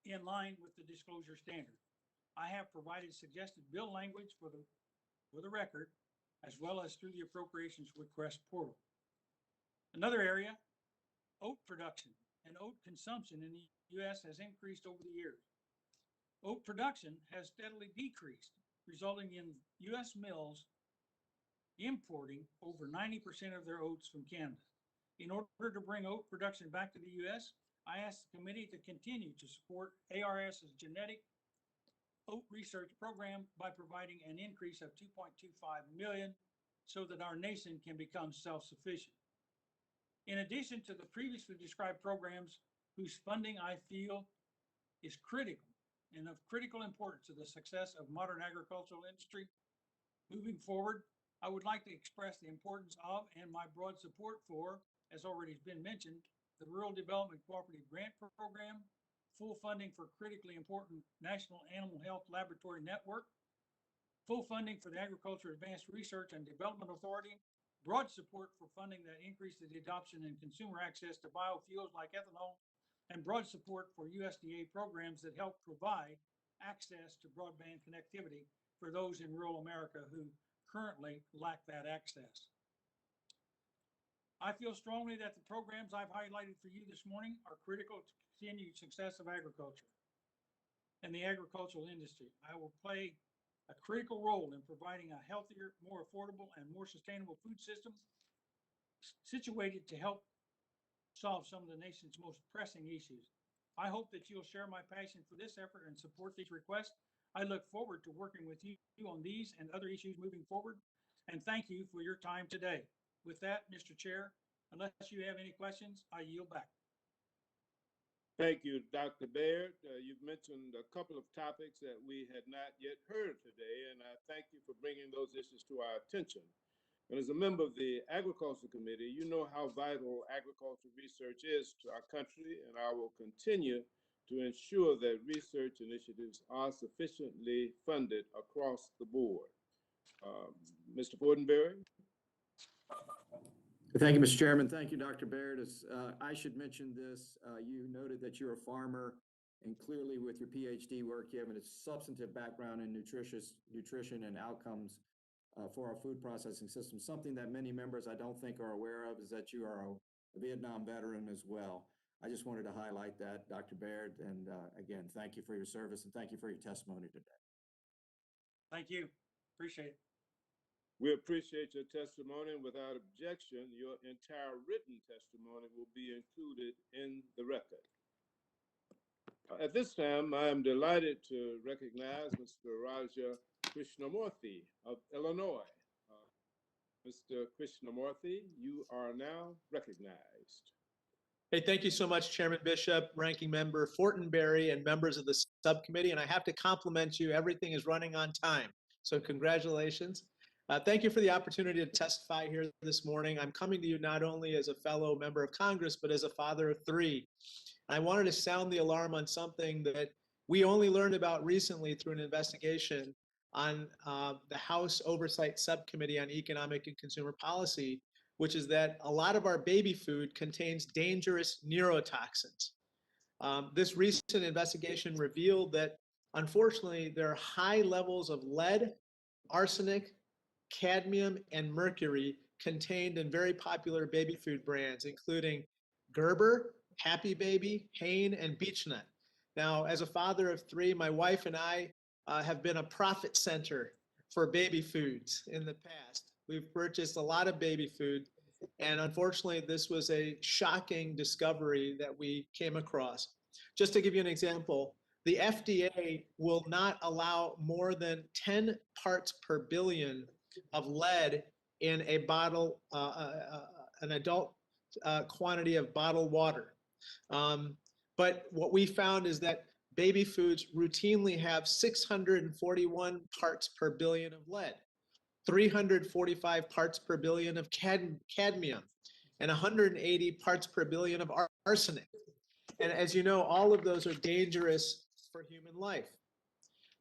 in line with the disclosure standard. I have provided suggested bill language for the record, as well as through the appropriations request portal. Another area, oat production and oat consumption in the U.S. has increased over the years. Oat production has steadily decreased, resulting in U.S. mills importing over 90% of their oats from Canada. In order to bring oat production back to the U.S., I asked the committee to continue to support ARS's genetic oat research program by providing an increase of $2.25 million so that our nation can become self-sufficient. In addition to the previously described programs whose funding I feel is critical and of critical importance to the success of modern agricultural industry, moving forward, I would like to express the importance of and my broad support for, as already has been mentioned, the Rural Development Cooperative Grant Program, full funding for critically important National Animal Health Laboratory Network, full funding for the Agriculture Advanced Research and Development Authority, broad support for funding that increases the adoption and consumer access to biofuels like ethanol, and broad support for USDA programs that help provide access to broadband connectivity for those in rural America who currently lack that access. I feel strongly that the programs I've highlighted for you this morning are critical to continued success of agriculture and the agricultural industry. I will play a critical role in providing a healthier, more affordable, and more sustainable food system situated to help solve some of the nation's most pressing issues. I hope that you'll share my passion for this effort and support these requests. I look forward to working with you on these and other issues moving forward, and thank you for your time today. With that, Mr. Chair, unless you have any questions, I yield back. Thank you, Dr. Baird. You've mentioned a couple of topics that we had not yet heard today, and I thank you for bringing those issues to our attention. And as a member of the Agriculture Committee, you know how vital agricultural research is to our country, and I will continue to ensure that research initiatives are sufficiently funded across the board. Mr. Fortenberry? Thank you, Mr. Chairman. Thank you, Dr. Baird. As I should mention this, you noted that you're a farmer, and clearly with your PhD work, you have a substantive background in nutrition and outcomes for our food processing system. Something that many members I don't think are aware of is that you are a Vietnam veteran as well. I just wanted to highlight that, Dr. Baird, and again, thank you for your service and thank you for your testimony today. Thank you. Appreciate it. We appreciate your testimony, and without objection, your entire written testimony will be included in the record. At this time, I am delighted to recognize Mr. Raja Krishnamoorthi of Illinois. Mr. Krishnamoorthi, you are now recognized. Hey, thank you so much, Chairman Bishop, Ranking Member Fortenberry, and members of the subcommittee. And I have to compliment you. Everything is running on time. So congratulations. Thank you for the opportunity to testify here this morning. I'm coming to you not only as a fellow member of Congress, but as a father of three. I wanted to sound the alarm on something that we only learned about recently through an investigation on the House Oversight Subcommittee on Economic and Consumer Policy, which is that a lot of our baby food contains dangerous neurotoxins. This recent investigation revealed that, unfortunately, there are high levels of lead, arsenic, cadmium, and mercury contained in very popular baby food brands, including Gerber, Happy Baby, Hain, and Beechnut. Now, as a father of three, my wife and I have been a profit center for baby foods in the past. We've purchased a lot of baby food, and unfortunately, this was a shocking discovery that we came across. Just to give you an example, the FDA will not allow more than 10 parts per billion of lead in a bottle, an adult quantity of bottled water. But what we found is that baby foods routinely have 641 parts per billion of lead, 345 parts per billion of cadmium, and 180 parts per billion of arsenic. And as you know, all of those are dangerous for human life.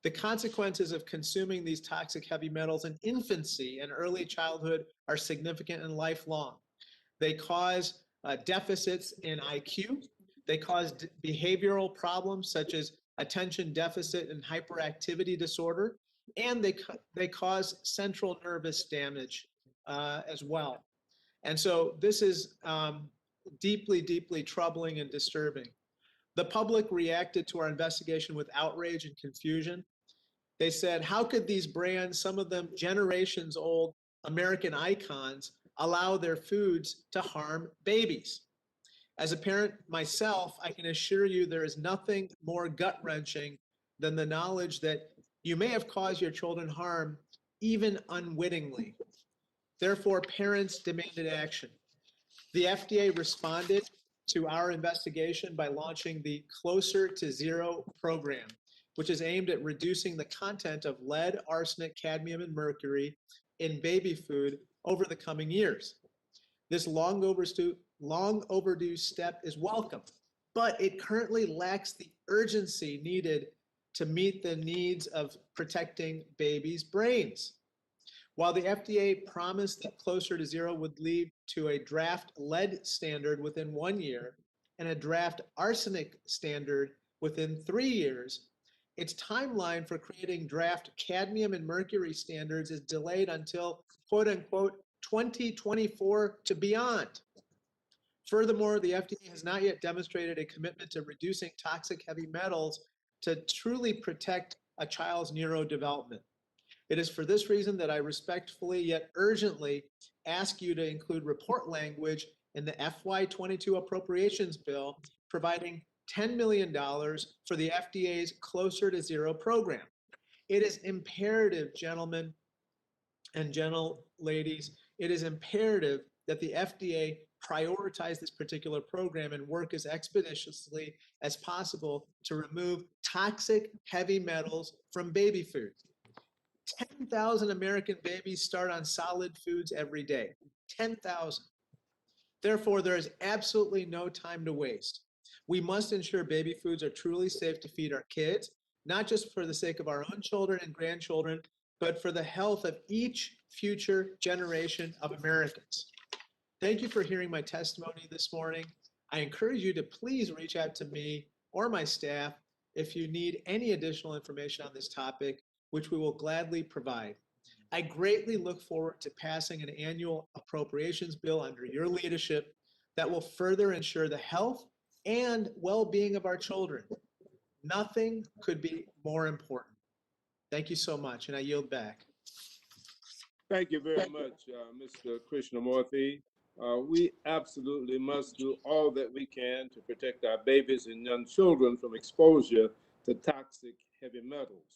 The consequences of consuming these toxic heavy metals in infancy and early childhood are significant and lifelong. They cause deficits in IQ. They cause behavioral problems such as attention deficit and hyperactivity disorder, and they cause central nervous damage as well. And so this is deeply, deeply troubling and disturbing. The public reacted to our investigation with outrage and confusion. They said, how could these brands, some of them generations old American icons, allow their foods to harm babies? As a parent myself, I can assure you there is nothing more gut-wrenching than the knowledge that you may have caused your children harm even unwittingly. Therefore, parents demanded action. The FDA responded to our investigation by launching the Closer to Zero program, which is aimed at reducing the content of lead, arsenic, cadmium, and mercury in baby food over the coming years. This long overdue step is welcome, but it currently lacks the urgency needed to meet the needs of protecting babies' brains. While the FDA promised that Closer to Zero would lead to a draft lead standard within 1 year and a draft arsenic standard within 3 years, its timeline for creating draft cadmium and mercury standards is delayed until quote unquote 2024 to beyond. Furthermore, the FDA has not yet demonstrated a commitment to reducing toxic heavy metals to truly protect a child's neurodevelopment. It is for this reason that I respectfully yet urgently ask you to include report language in the FY22 appropriations bill providing $10 million for the FDA's Closer to Zero program. It is imperative, gentlemen and gentle ladies, it is imperative that the FDA prioritize this particular program and work as expeditiously as possible to remove toxic heavy metals from baby food. 10,000 American babies start on solid foods every day. 10,000. Therefore, there is absolutely no time to waste. We must ensure baby foods are truly safe to feed our kids, not just for the sake of our own children and grandchildren, but for the health of each future generation of Americans. Thank you for hearing my testimony this morning. I encourage you to please reach out to me or my staff if you need any additional information on this topic, which we will gladly provide. I greatly look forward to passing an annual appropriations bill under your leadership that will further ensure the health and well-being of our children. Nothing could be more important. Thank you so much, and I yield back. Thank you very much, Mr. Krishnamoorthi. We absolutely must do all that we can to protect our babies and young children from exposure to toxic heavy metals.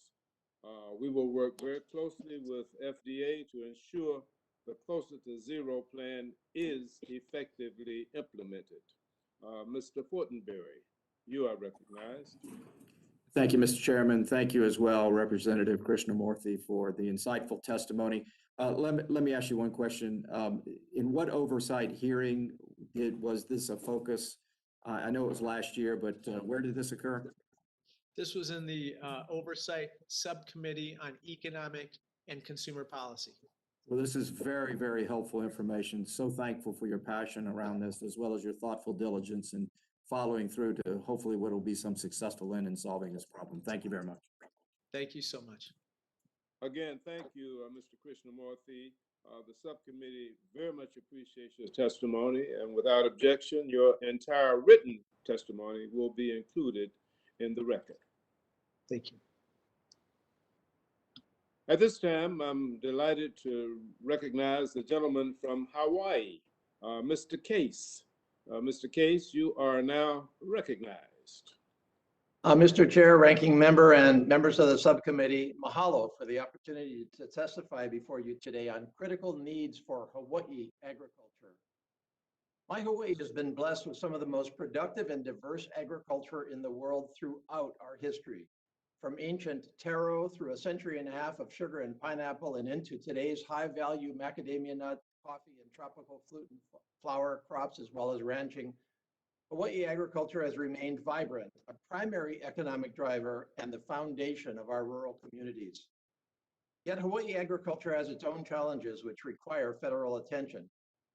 We will work very closely with FDA to ensure the Closer to Zero plan is effectively implemented. Mr. Fortenberry, you are recognized. Thank you, Mr. Chairman. Thank you as well, Representative Krishnamoorthi, for the insightful testimony. Let me ask you one question. In what oversight hearing was this a focus? I know it was last year, but where did this occur? This was in the Oversight Subcommittee on Economic and Consumer Policy. Well, this is very, very helpful information. So thankful for your passion around this, as well as your thoughtful diligence in following through to hopefully what will be some successful end in solving this problem. Thank you very much. Thank you so much. Again, thank you, Mr. Krishnamoorthi. The subcommittee very much appreciates your testimony, and without objection, your entire written testimony will be included in the record. Thank you. At this time, I'm delighted to recognize the gentleman from Hawaii, Mr. Case. Mr. Case, you are now recognized. Mr. Chair, Ranking Member, and members of the subcommittee, mahalo for the opportunity to testify before you today on critical needs for Hawaii agriculture. My Hawaii has been blessed with some of the most productive and diverse agriculture in the world throughout our history. From ancient taro through a century and a half of sugar and pineapple and into today's high-value macadamia nut, coffee, and tropical fruit and flower crops, as well as ranching, Hawaii agriculture has remained vibrant, a primary economic driver and the foundation of our rural communities. Yet Hawaii agriculture has its own challenges which require federal attention.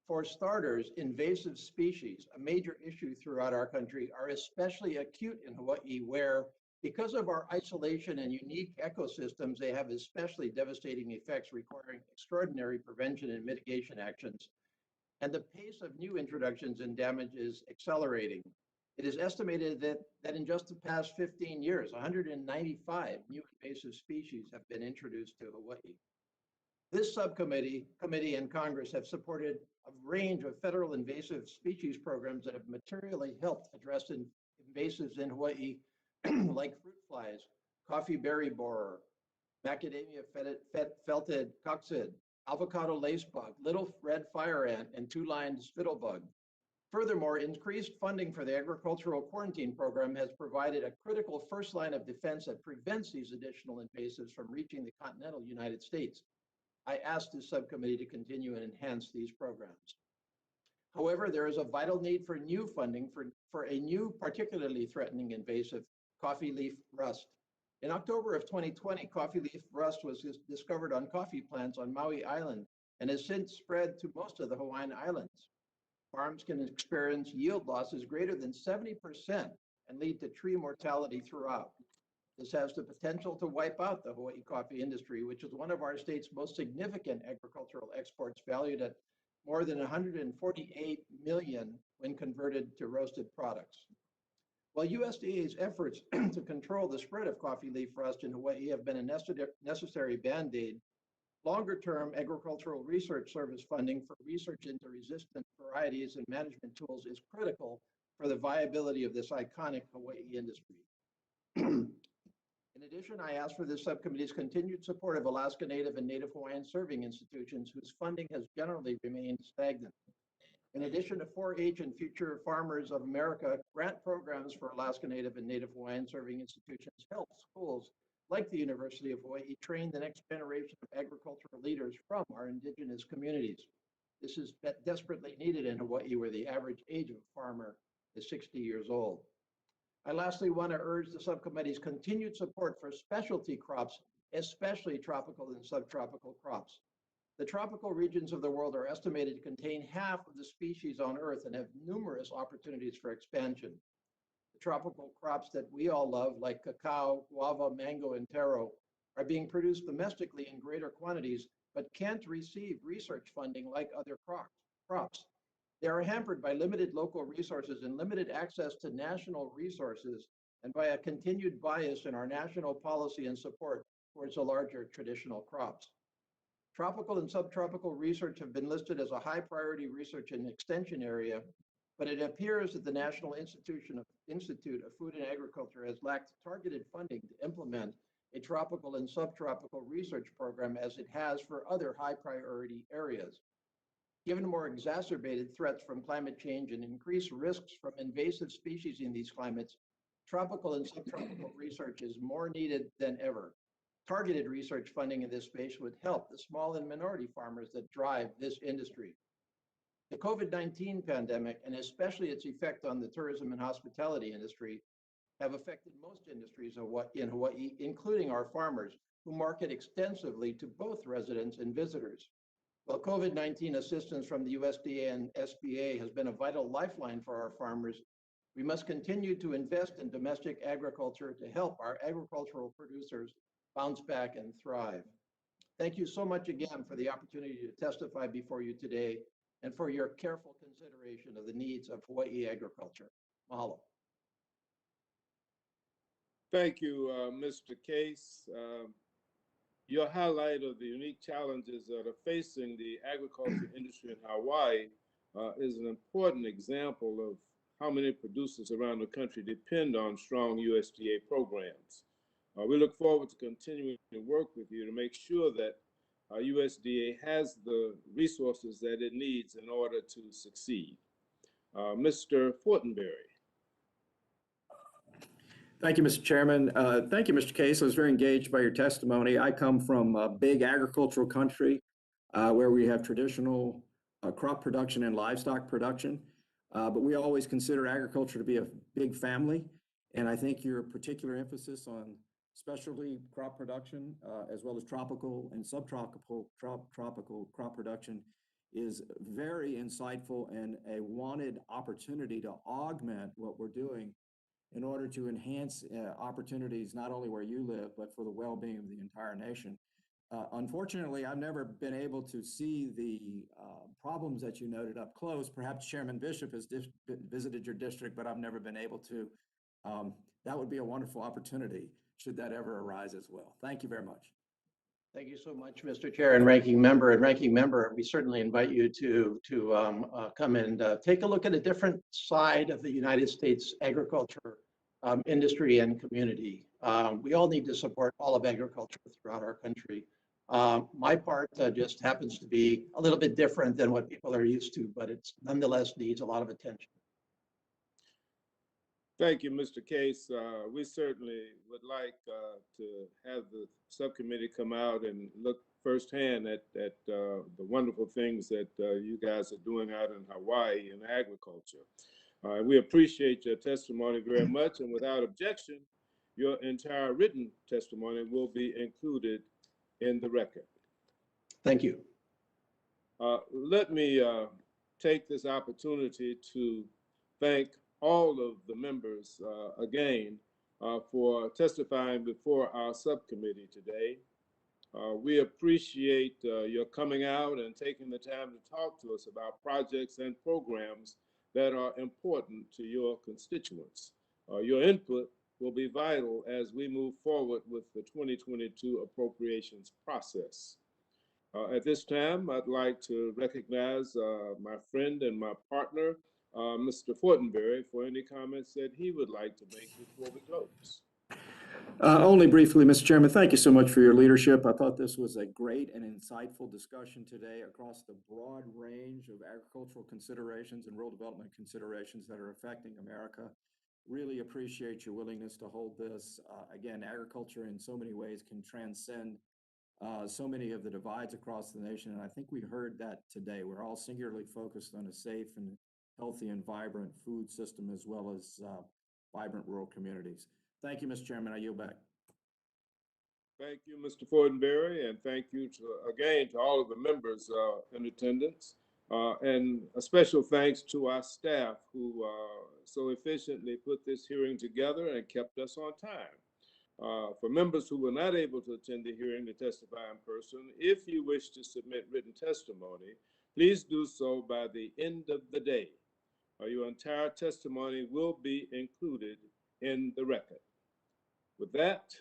For starters, invasive species, a major issue throughout our country, are especially acute in Hawaii, where, because of our isolation and unique ecosystems, they have especially devastating effects requiring extraordinary prevention and mitigation actions. And the pace of new introductions and damage is accelerating. It is estimated that in just the past 15 years, 195 new invasive species have been introduced to Hawaii. This subcommittee and Congress have supported a range of federal invasive species programs that have materially helped address invasives in Hawaii, like fruit flies, coffee berry borer, macadamia felted cocksid, avocado lacebug, little red fire ant, and two-lined spittlebug. Furthermore, increased funding for the agricultural quarantine program has provided a critical first line of defense that prevents these additional invasives from reaching the continental United States. I asked this subcommittee to continue and enhance these programs. However, there is a vital need for new funding for a new particularly threatening invasive, coffee leaf rust. In October of 2020, coffee leaf rust was discovered on coffee plants on Maui Island and has since spread to most of the Hawaiian Islands. Farms can experience yield losses greater than 70% and lead to tree mortality throughout. This has the potential to wipe out the Hawaii coffee industry, which is one of our state's most significant agricultural exports, valued at more than 148 million when converted to roasted products. While USDA's efforts to control the spread of coffee leaf rust in Hawaii have been a necessary band-aid, longer-term agricultural research service funding for research into resistant varieties and management tools is critical for the viability of this iconic Hawaii industry. In addition, I ask for this subcommittee's continued support of Alaska Native and Native Hawaiian serving institutions whose funding has generally remained stagnant. In addition to 4-H and Future Farmers of America, grant programs for Alaska Native and Native Hawaiian serving institutions help schools like the University of Hawaii train the next generation of agricultural leaders from our indigenous communities. This is desperately needed in Hawaii, where the average age of a farmer is 60 years old. I lastly want to urge the subcommittee's continued support for specialty crops, especially tropical and subtropical crops. The tropical regions of the world are estimated to contain half of the species on Earth and have numerous opportunities for expansion. The tropical crops that we all love, like cacao, guava, mango, and taro, are being produced domestically in greater quantities, but can't receive research funding like other crops. They are hampered by limited local resources and limited access to national resources, and by a continued bias in our national policy and support towards the larger traditional crops. Tropical and subtropical research have been listed as a high priority research and extension area, but it appears that the National Institute of Food and Agriculture has lacked targeted funding to implement a tropical and subtropical research program as it has for other high priority areas. Given more exacerbated threats from climate change and increased risks from invasive species in these climates, tropical and subtropical research is more needed than ever. Targeted research funding in this space would help the small and minority farmers that drive this industry. The COVID-19 pandemic, and especially its effect on the tourism and hospitality industry, have affected most industries in Hawaii, including our farmers, who market extensively to both residents and visitors. While COVID-19 assistance from the USDA and SBA has been a vital lifeline for our farmers, we must continue to invest in domestic agriculture to help our agricultural producers bounce back and thrive. Thank you so much again for the opportunity to testify before you today and for your careful consideration of the needs of Hawaii agriculture. Mahalo. Thank you, Mr. Case. Your highlight of the unique challenges that are facing the agriculture industry in Hawaii is an important example of how many producers around the country depend on strong USDA programs. We look forward to continuing to work with you to make sure that USDA has the resources that it needs in order to succeed. Mr. Fortenberry. Thank you, Mr. Chairman. Thank you, Mr. Case. I was very engaged by your testimony. I come from a big agricultural country where we have traditional crop production and livestock production, but we always consider agriculture to be a big family. And I think your particular emphasis on specialty crop production, as well as tropical and subtropical tropical crop production, is very insightful and a wanted opportunity to augment what we're doing in order to enhance opportunities not only where you live, but for the well-being of the entire nation. Unfortunately, I've never been able to see the problems that you noted up close. Perhaps Chairman Bishop has visited your district, but I've never been able to. That would be a wonderful opportunity should that ever arise as well. Thank you very much. Thank you so much, Mr. Chair and Ranking Member. And Ranking Member, we certainly invite you to come and take a look at a different side of the United States agriculture industry and community. We all need to support all of agriculture throughout our country. My part just happens to be a little bit different than what people are used to, but it's nonetheless needs a lot of attention. Thank you, Mr. Case. We certainly would like to have the subcommittee come out and look firsthand at the wonderful things that you guys are doing out in Hawaii in agriculture. We appreciate your testimony very much, and without objection, Your entire written testimony will be included in the record. Thank you. Let me take this opportunity to thank all of the members again for testifying before our subcommittee today. We appreciate your coming out and taking the time to talk to us about projects and programs that are important to your constituents. Your input will be vital as we move forward with the 2022 appropriations process. At this time, I'd like to recognize my friend and my partner, Mr. Fortenberry, for any comments that he would like to make before we close. Only briefly, Mr. Chairman, thank you so much for your leadership. I thought this was a great and insightful discussion today across the broad range of agricultural considerations and rural development considerations that are affecting America. Really appreciate your willingness to hold this. Again, agriculture in so many ways can transcend so many of the divides across the nation, and I think we heard that today. We're all singularly focused on a safe and healthy and vibrant food system, as well as vibrant rural communities. Thank you, Mr. Chairman. I yield back. Thank you, Mr. Fortenberry, and thank you again to all of the members in attendance. And a special thanks to our staff who so efficiently put this hearing together and kept us on time. For members who were not able to attend the hearing to testify in person, if you wish to submit written testimony, please do so by the end of the day. Your entire testimony will be included in the record. With that,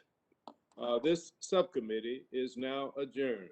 this subcommittee is now adjourned.